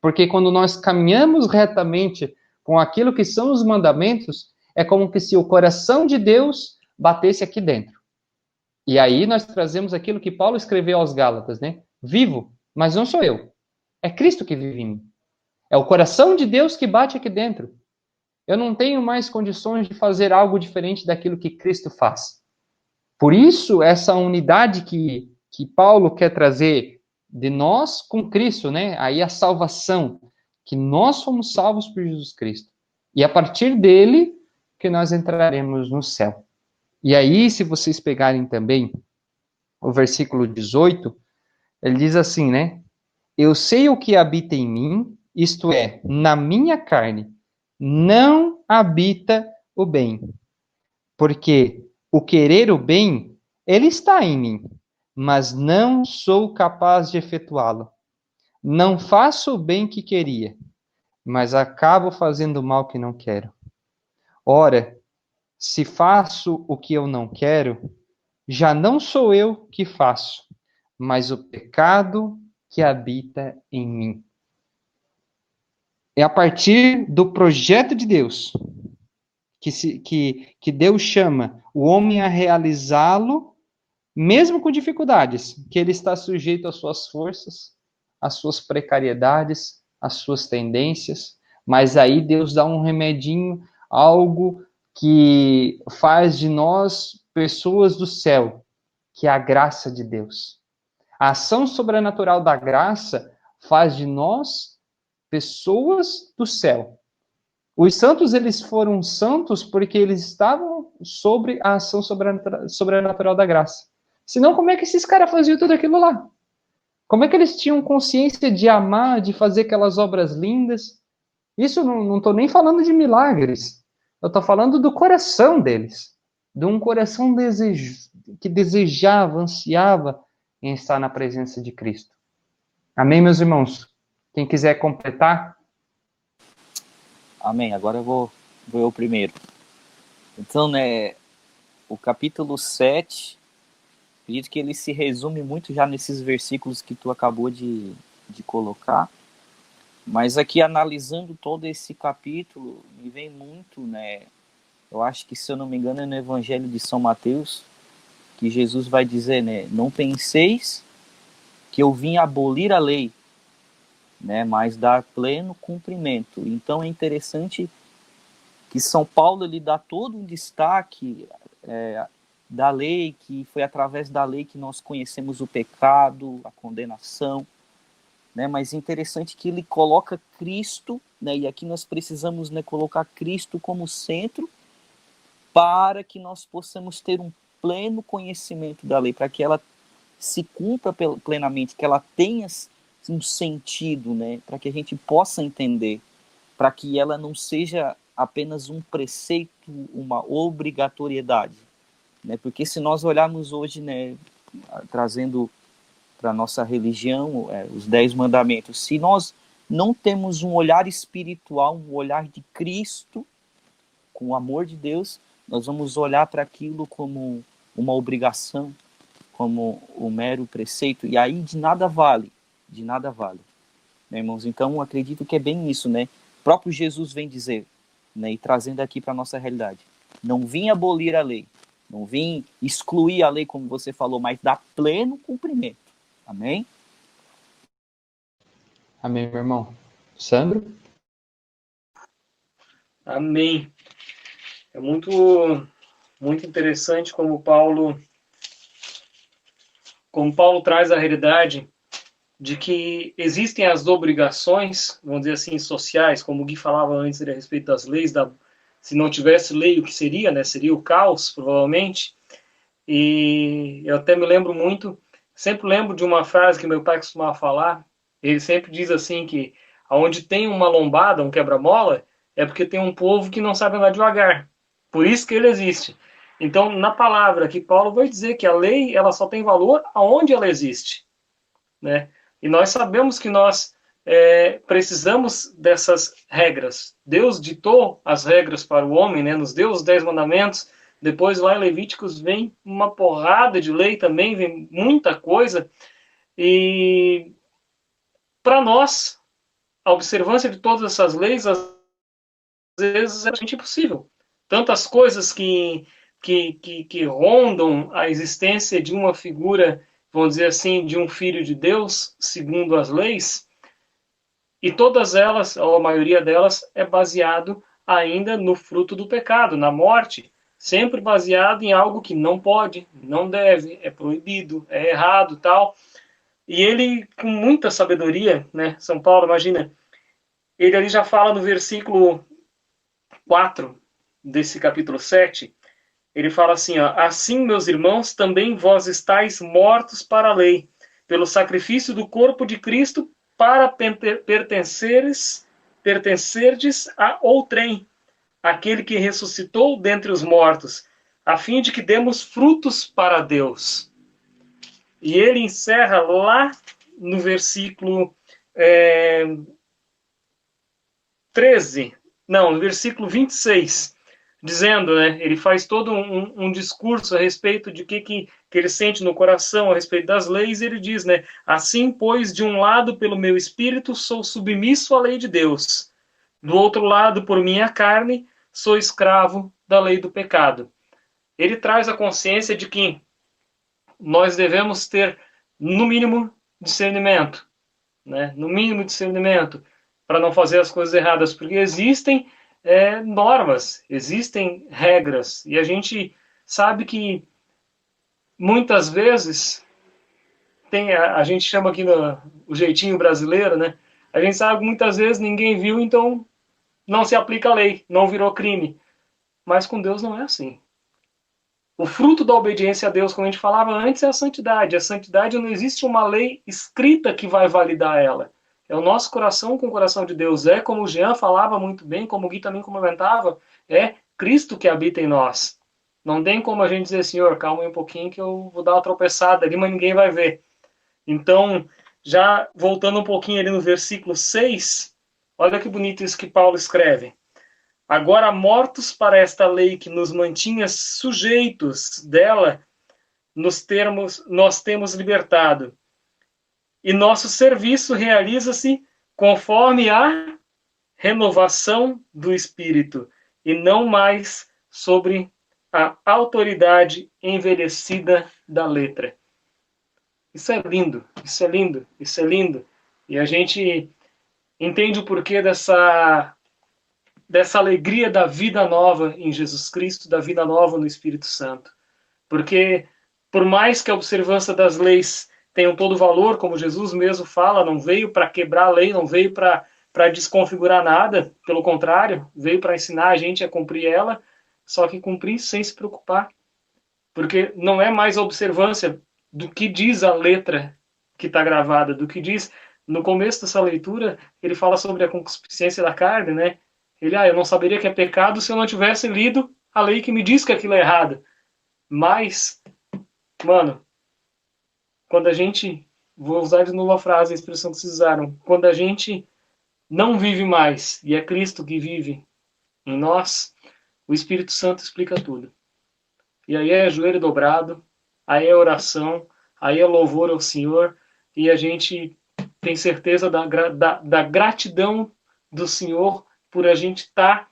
S2: Porque quando nós caminhamos retamente com aquilo que são os mandamentos, é como que se o coração de Deus batesse aqui dentro. E aí nós trazemos aquilo que Paulo escreveu aos Gálatas, né? Vivo, mas não sou eu. É Cristo que vive em mim. É o coração de Deus que bate aqui dentro. Eu não tenho mais condições de fazer algo diferente daquilo que Cristo faz. Por isso, essa unidade que Paulo quer trazer de nós com Cristo, né? Aí a salvação, que nós somos salvos por Jesus Cristo. E a partir dele que nós entraremos no céu. E aí, se vocês pegarem também o versículo 18, ele diz assim, né? Eu sei o que habita em mim, isto é, na minha carne, não habita o bem. Porque o querer o bem, ele está em mim, mas não sou capaz de efetuá-lo. Não faço o bem que queria, mas acabo fazendo o mal que não quero. Ora, se faço o que eu não quero, já não sou eu que faço, mas o pecado que habita em mim. É a partir do projeto de Deus que Deus chama o homem a realizá-lo, mesmo com dificuldades, que ele está sujeito às suas forças, às suas precariedades, às suas tendências, mas aí Deus dá um remedinho, algo que faz de nós pessoas do céu, que é a graça de Deus. A ação sobrenatural da graça faz de nós pessoas do céu. Os santos, eles foram santos porque eles estavam sobre a ação sobrenatural da graça. Senão, como é que esses caras faziam tudo aquilo lá? Como é que eles tinham consciência de amar, de fazer aquelas obras lindas? Isso não estou nem falando de milagres. Eu estou falando do coração deles. De um coração que desejava, ansiava em estar na presença de Cristo. Amém, meus irmãos? Quem quiser completar?
S5: Amém. Agora eu vou eu primeiro. Então, né, o capítulo 7, acredito que ele se resume muito já nesses versículos que tu acabou de colocar. Mas aqui, analisando todo esse capítulo, me vem muito, né? Eu acho que, se eu não me engano, é no Evangelho de São Mateus, que Jesus vai dizer, né? Não penseis que eu vim abolir a lei, né? Mas dar pleno cumprimento. Então, é interessante que São Paulo ele dá todo um destaque da lei, que foi através da lei que nós conhecemos o pecado, a condenação, né? Mas é interessante que ele coloca Cristo, né? E aqui nós precisamos, né, colocar Cristo como centro para que nós possamos ter um pleno conhecimento da lei, para que ela se cumpra plenamente, que ela tenha um sentido, né? Para que a gente possa entender, para que ela não seja apenas um preceito, uma obrigatoriedade, né? Porque se nós olharmos hoje, né, trazendo para a nossa religião os 10 mandamentos, se nós não temos um olhar espiritual, um olhar de Cristo, com o amor de Deus, nós vamos olhar para aquilo como uma obrigação, como um mero preceito, e aí de nada vale, né, irmãos? Então, acredito que é bem isso, né? O próprio Jesus vem dizer, né, e trazendo aqui para a nossa realidade, não vim abolir a lei, não vim excluir a lei, como você falou, mas dar pleno cumprimento. Amém?
S2: Amém, meu irmão. Sandro?
S4: Amém. É muito interessante como Paulo traz a realidade de que existem as obrigações, vamos dizer assim, sociais, como o Gui falava antes a respeito das leis, se não tivesse lei, o que seria, né? Seria o caos, provavelmente. E eu até me lembro muito, sempre lembro de uma frase que meu pai costumava falar, ele sempre diz assim que aonde tem uma lombada, um quebra-mola, é porque tem um povo que não sabe andar devagar. Por isso que ele existe. Então, na palavra que Paulo vai dizer que a lei ela só tem valor aonde ela existe, né? E nós sabemos que nós precisamos dessas regras. Deus ditou as regras para o homem, né? Nos deu os 10 mandamentos. Depois lá em Levíticos vem uma porrada de lei também, vem muita coisa. E para nós, a observância de todas essas leis, às vezes, é impossível. Tantas coisas que rondam a existência de uma figura, vamos dizer assim, de um filho de Deus, segundo as leis, e todas elas, ou a maioria delas, é baseado ainda no fruto do pecado, na morte, sempre baseado em algo que não pode, não deve, é proibido, é errado, tal. E ele, com muita sabedoria, né, São Paulo, imagina, ele ali já fala no versículo 4 desse capítulo 7, ele fala assim, ó, assim, meus irmãos, também vós estáis mortos para a lei, pelo sacrifício do corpo de Cristo, para pertencerdes a outrem, aquele que ressuscitou dentre os mortos, a fim de que demos frutos para Deus. E ele encerra lá no versículo 13, não, no versículo 26, dizendo, né, ele faz todo um discurso a respeito de que ele sente no coração a respeito das leis, e ele diz, né, assim, pois, de um lado, pelo meu espírito, sou submisso à lei de Deus, do outro lado, por minha carne, sou escravo da lei do pecado. Ele traz a consciência de que nós devemos ter, no mínimo, discernimento, né, no mínimo discernimento, para não fazer as coisas erradas, porque existem normas, existem regras, e a gente sabe que muitas vezes a gente chama aqui o jeitinho brasileiro, né? A gente sabe que muitas vezes ninguém viu, então não se aplica a lei, não virou crime. Mas com Deus não é assim. O fruto da obediência a Deus, como a gente falava antes, é a santidade. A santidade não existe uma lei escrita que vai validar ela. É o nosso coração com o coração de Deus. É como o Jean falava muito bem, como o Gui também comentava, é Cristo que habita em nós. Não tem como a gente dizer, Senhor, calma aí um pouquinho que eu vou dar uma tropeçada ali, mas ninguém vai ver. Então, já voltando um pouquinho ali no versículo 6, olha que bonito isso que Paulo escreve. Agora, mortos para esta lei que nos mantinha sujeitos dela, nós temos libertado. E nosso serviço realiza-se conforme a renovação do Espírito, e não mais sobre a autoridade envelhecida da letra. Isso é lindo, isso é lindo, isso é lindo. E a gente entende o porquê dessa alegria da vida nova em Jesus Cristo, da vida nova no Espírito Santo. Porque, por mais que a observância das leis tenham todo valor, como Jesus mesmo fala, não veio para quebrar a lei, não veio para desconfigurar nada, pelo contrário, veio para ensinar a gente a cumprir ela, só que cumprir sem se preocupar. Porque não é mais a observância do que diz a letra que está gravada, do que diz, no começo dessa leitura, ele fala sobre a concupiscência da carne, né? Eu não saberia que é pecado se eu não tivesse lido a lei que me diz que aquilo é errado. Mas, mano, quando a gente, vou usar de novo a frase, a expressão que vocês usaram, quando a gente não vive mais, e é Cristo que vive em nós, o Espírito Santo explica tudo. E aí é joelho dobrado, aí é oração, aí é louvor ao Senhor, e a gente tem certeza da gratidão do Senhor por a gente estar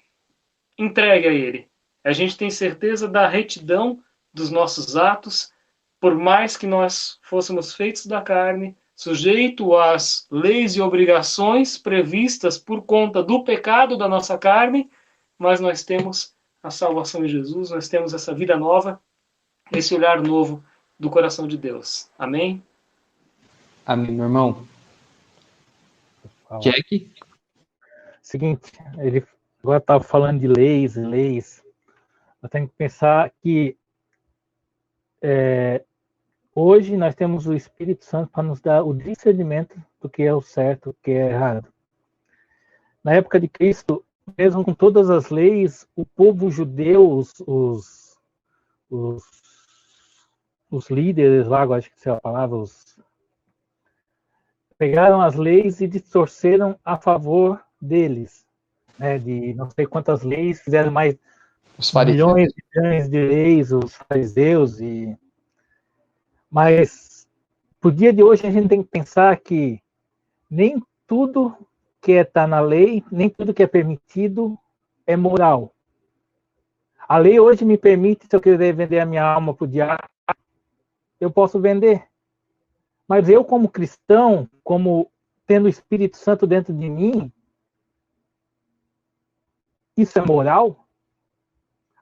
S4: entregue a Ele. A gente tem certeza da retidão dos nossos atos, por mais que nós fôssemos feitos da carne, sujeito às leis e obrigações previstas por conta do pecado da nossa carne, mas nós temos a salvação em Jesus, nós temos essa vida nova, esse olhar novo do coração de Deus. Amém?
S2: Amém, meu irmão.
S1: Fala.
S2: Jack?
S1: Seguinte, ele agora estava falando de leis. Eu tenho que pensar que hoje nós temos o Espírito Santo para nos dar o discernimento do que é o certo, do que é errado. Na época de Cristo, mesmo com todas as leis, o povo judeu, os líderes lá, acho que é a palavra, pegaram as leis e distorceram a favor deles, né? De não sei quantas leis, fizeram mais
S2: Os fariseus.
S1: milhões de leis, os fariseus. Mas, pro dia de hoje, a gente tem que pensar que nem tudo que está na lei, nem tudo que é permitido é moral. A lei hoje me permite, se eu quiser vender a minha alma para o diabo, eu posso vender. Mas eu, como cristão, como tendo o Espírito Santo dentro de mim, isso é moral?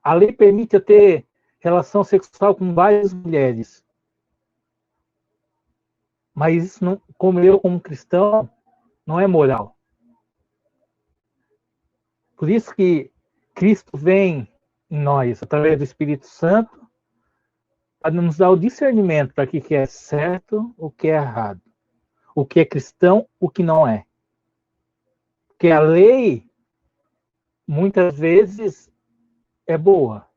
S1: A lei permite eu ter relação sexual com várias mulheres. Mas isso, não, como eu, como cristão, não é moral. Por isso que Cristo vem em nós, através do Espírito Santo, para nos dar o discernimento para o que é certo, o que é errado. O que é cristão, o que não é. Porque a lei, muitas vezes, é boa.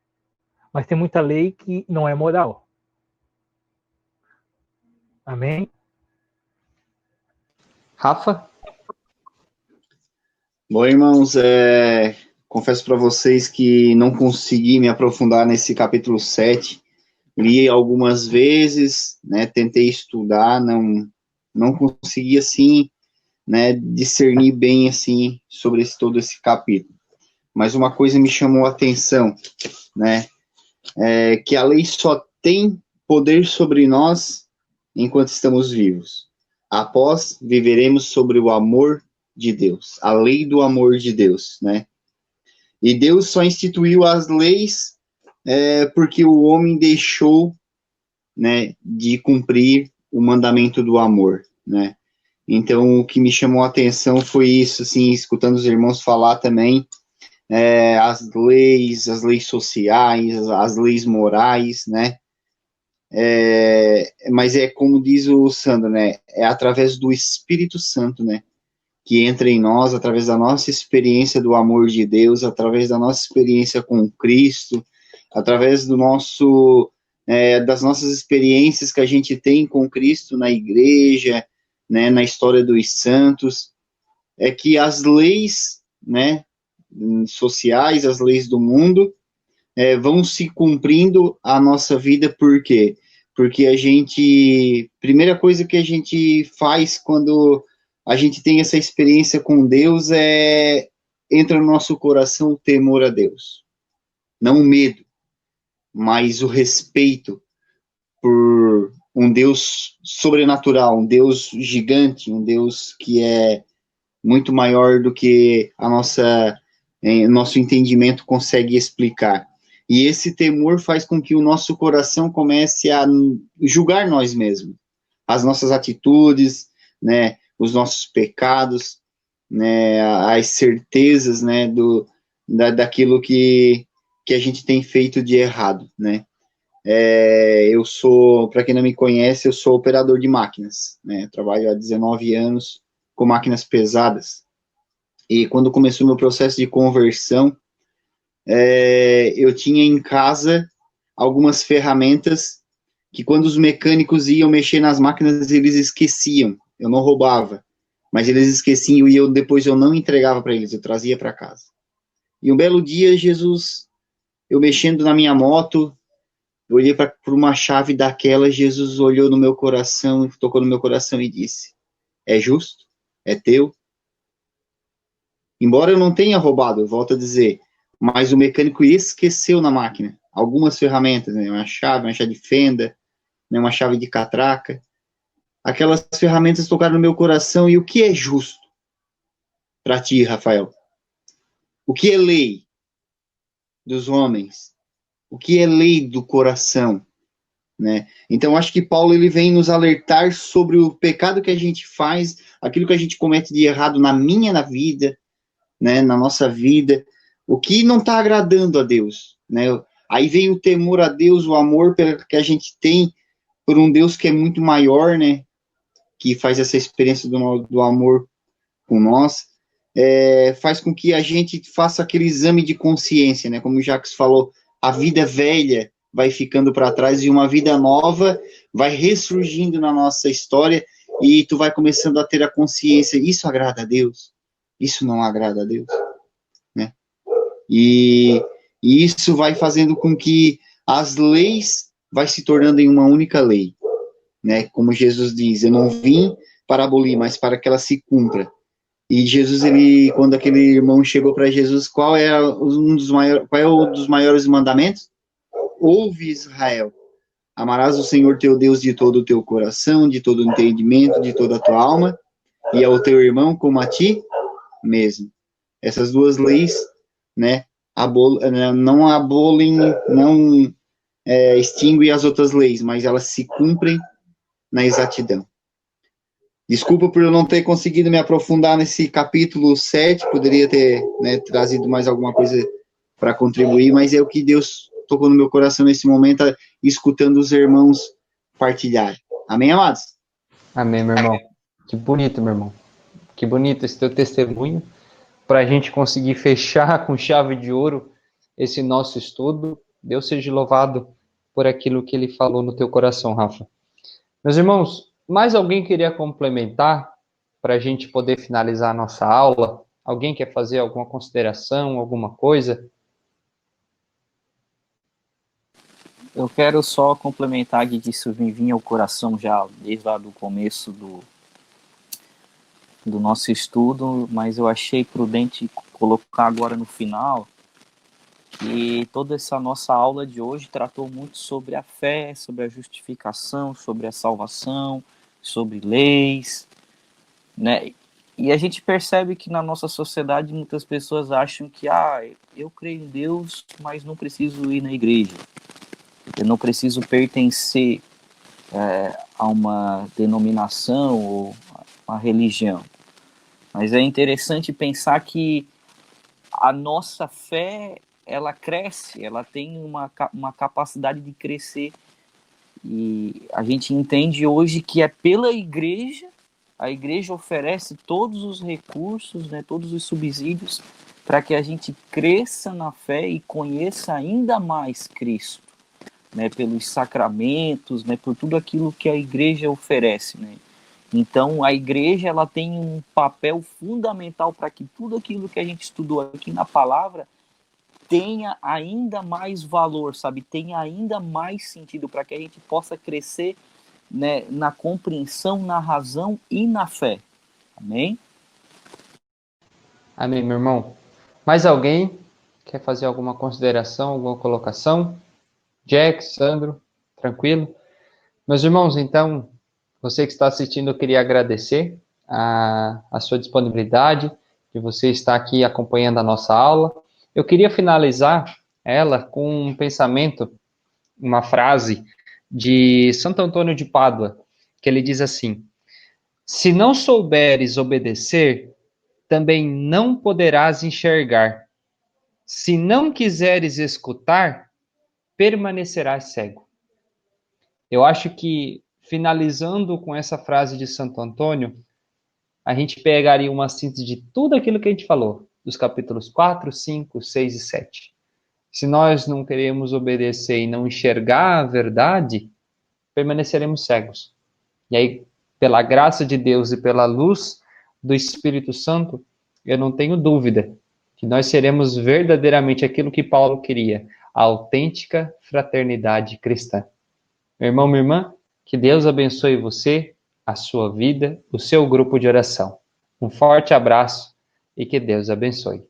S1: Mas tem muita lei que não é moral. Amém?
S2: Rafa?
S3: Bom, irmãos, confesso para vocês que não consegui me aprofundar nesse capítulo 7. Li algumas vezes, né, tentei estudar, não consegui, assim, né, discernir bem, assim, sobre todo esse capítulo. Mas uma coisa me chamou a atenção, né, que a lei só tem poder sobre nós enquanto estamos vivos. Após, viveremos sobre o amor de Deus, a lei do amor de Deus, né? E Deus só instituiu as leis porque o homem deixou, né, de cumprir o mandamento do amor, né? Então, o que me chamou a atenção foi isso, assim, escutando os irmãos falar também, as leis sociais, as leis morais, né? Mas como diz o Sandro, né? É através do Espírito Santo, né? Que entra em nós, através da nossa experiência do amor de Deus, através da nossa experiência com Cristo, através do das nossas experiências que a gente tem com Cristo na igreja, né, na história dos santos, é que as leis, né, sociais, as leis do mundo, vão se cumprindo a nossa vida. Por quê? Porque primeira coisa que a gente faz quando a gente tem essa experiência com Deus entra no nosso coração o temor a Deus. Não o medo, mas o respeito por um Deus sobrenatural, um Deus gigante, um Deus que é muito maior do que nosso entendimento consegue explicar. E esse temor faz com que o nosso coração comece a julgar nós mesmos, as nossas atitudes, né, os nossos pecados, né, as certezas, né, daquilo que a gente tem feito de errado, né. Eu sou, para quem não me conhece, eu sou operador de máquinas, né, trabalho há 19 anos com máquinas pesadas, e quando começou o meu processo de conversão, eu tinha em casa algumas ferramentas que quando os mecânicos iam mexer nas máquinas, eles esqueciam. Eu não roubava, mas eles esqueciam e depois eu não entregava para eles, eu trazia para casa. E um belo dia, eu mexendo na minha moto, eu olhei para uma chave daquela, Jesus olhou no meu coração, tocou no meu coração e disse: é justo? É teu? Embora eu não tenha roubado, eu volto a dizer, mas o mecânico esqueceu na máquina algumas ferramentas, né, uma chave de fenda, né, uma chave de catraca. Aquelas ferramentas tocaram no meu coração. E o que é justo para ti, Rafael? O que é lei? dos homens, o que é lei do coração, né? Então, acho que Paulo ele vem nos alertar sobre o pecado que a gente faz, aquilo que a gente comete de errado na vida, né? Na nossa vida, o que não está agradando a Deus, né? Aí vem o temor a Deus, o amor que a gente tem por um Deus que é muito maior, né? Que faz essa experiência do amor com nós, faz com que a gente faça aquele exame de consciência, né? Como o Jacques falou, a vida velha vai ficando para trás e uma vida nova vai ressurgindo na nossa história e tu vai começando a ter a consciência, isso agrada a Deus? Isso não agrada a Deus, né? E isso vai fazendo com que as leis vai se tornando em uma única lei, né? Como Jesus diz, eu não vim para abolir, mas para que ela se cumpra. E Jesus, quando aquele irmão chegou para Jesus, qual é um dos maiores mandamentos? Ouve, Israel, amarás o Senhor teu Deus de todo o teu coração, de todo o entendimento, de toda a tua alma, e ao teu irmão como a ti mesmo. Essas duas leis, né, não abolem, não extinguem as outras leis, mas elas se cumprem na exatidão. Desculpa por eu não ter conseguido me aprofundar nesse capítulo 7, poderia ter, né, trazido mais alguma coisa para contribuir, mas é o que Deus tocou no meu coração nesse momento, escutando os irmãos partilharem. Amém, amados?
S2: Amém, meu irmão. Que bonito, meu irmão. Que bonito esse teu testemunho, para a gente conseguir fechar com chave de ouro esse nosso estudo. Deus seja louvado por aquilo que ele falou no teu coração, Rafa. Meus irmãos, mais alguém queria complementar para a gente poder finalizar a nossa aula? Alguém quer fazer alguma consideração, alguma coisa?
S5: Eu quero só complementar que isso me vinha ao coração já desde lá do começo do nosso estudo, mas eu achei prudente colocar agora no final que toda essa nossa aula de hoje tratou muito sobre a fé, sobre a justificação, sobre a salvação, sobre leis, né? E a gente percebe que na nossa sociedade muitas pessoas acham que eu creio em Deus, mas não preciso ir na igreja. Eu não preciso pertencer a uma denominação ou uma religião. Mas é interessante pensar que a nossa fé, ela cresce, ela tem uma capacidade de crescer. E a gente entende hoje que é pela igreja, a igreja oferece todos os recursos, né, todos os subsídios para que a gente cresça na fé e conheça ainda mais Cristo, né, pelos sacramentos, né, por tudo aquilo que a igreja oferece, né. Então, a igreja ela tem um papel fundamental para que tudo aquilo que a gente estudou aqui na palavra tenha ainda mais valor, sabe? Tenha ainda mais sentido para que a gente possa crescer, né, na compreensão, na razão e na fé. Amém?
S2: Amém, meu irmão. Mais alguém quer fazer alguma consideração, alguma colocação? Jack, Sandro, tranquilo? Meus irmãos, então, você que está assistindo, eu queria agradecer a sua disponibilidade, de você estar aqui acompanhando a nossa aula. Eu queria finalizar ela com um pensamento, uma frase de Santo Antônio de Pádua, que ele diz assim: se não souberes obedecer, também não poderás enxergar. Se não quiseres escutar, permanecerás cego. Eu acho que, finalizando com essa frase de Santo Antônio, a gente pegaria uma síntese de tudo aquilo que a gente falou, dos capítulos 4, 5, 6 e 7. Se nós não queremos obedecer e não enxergar a verdade, permaneceremos cegos. E aí, pela graça de Deus e pela luz do Espírito Santo, eu não tenho dúvida que nós seremos verdadeiramente aquilo que Paulo queria, a autêntica fraternidade cristã. Meu irmão, minha irmã, que Deus abençoe você, a sua vida, o seu grupo de oração. Um forte abraço e que Deus abençoe.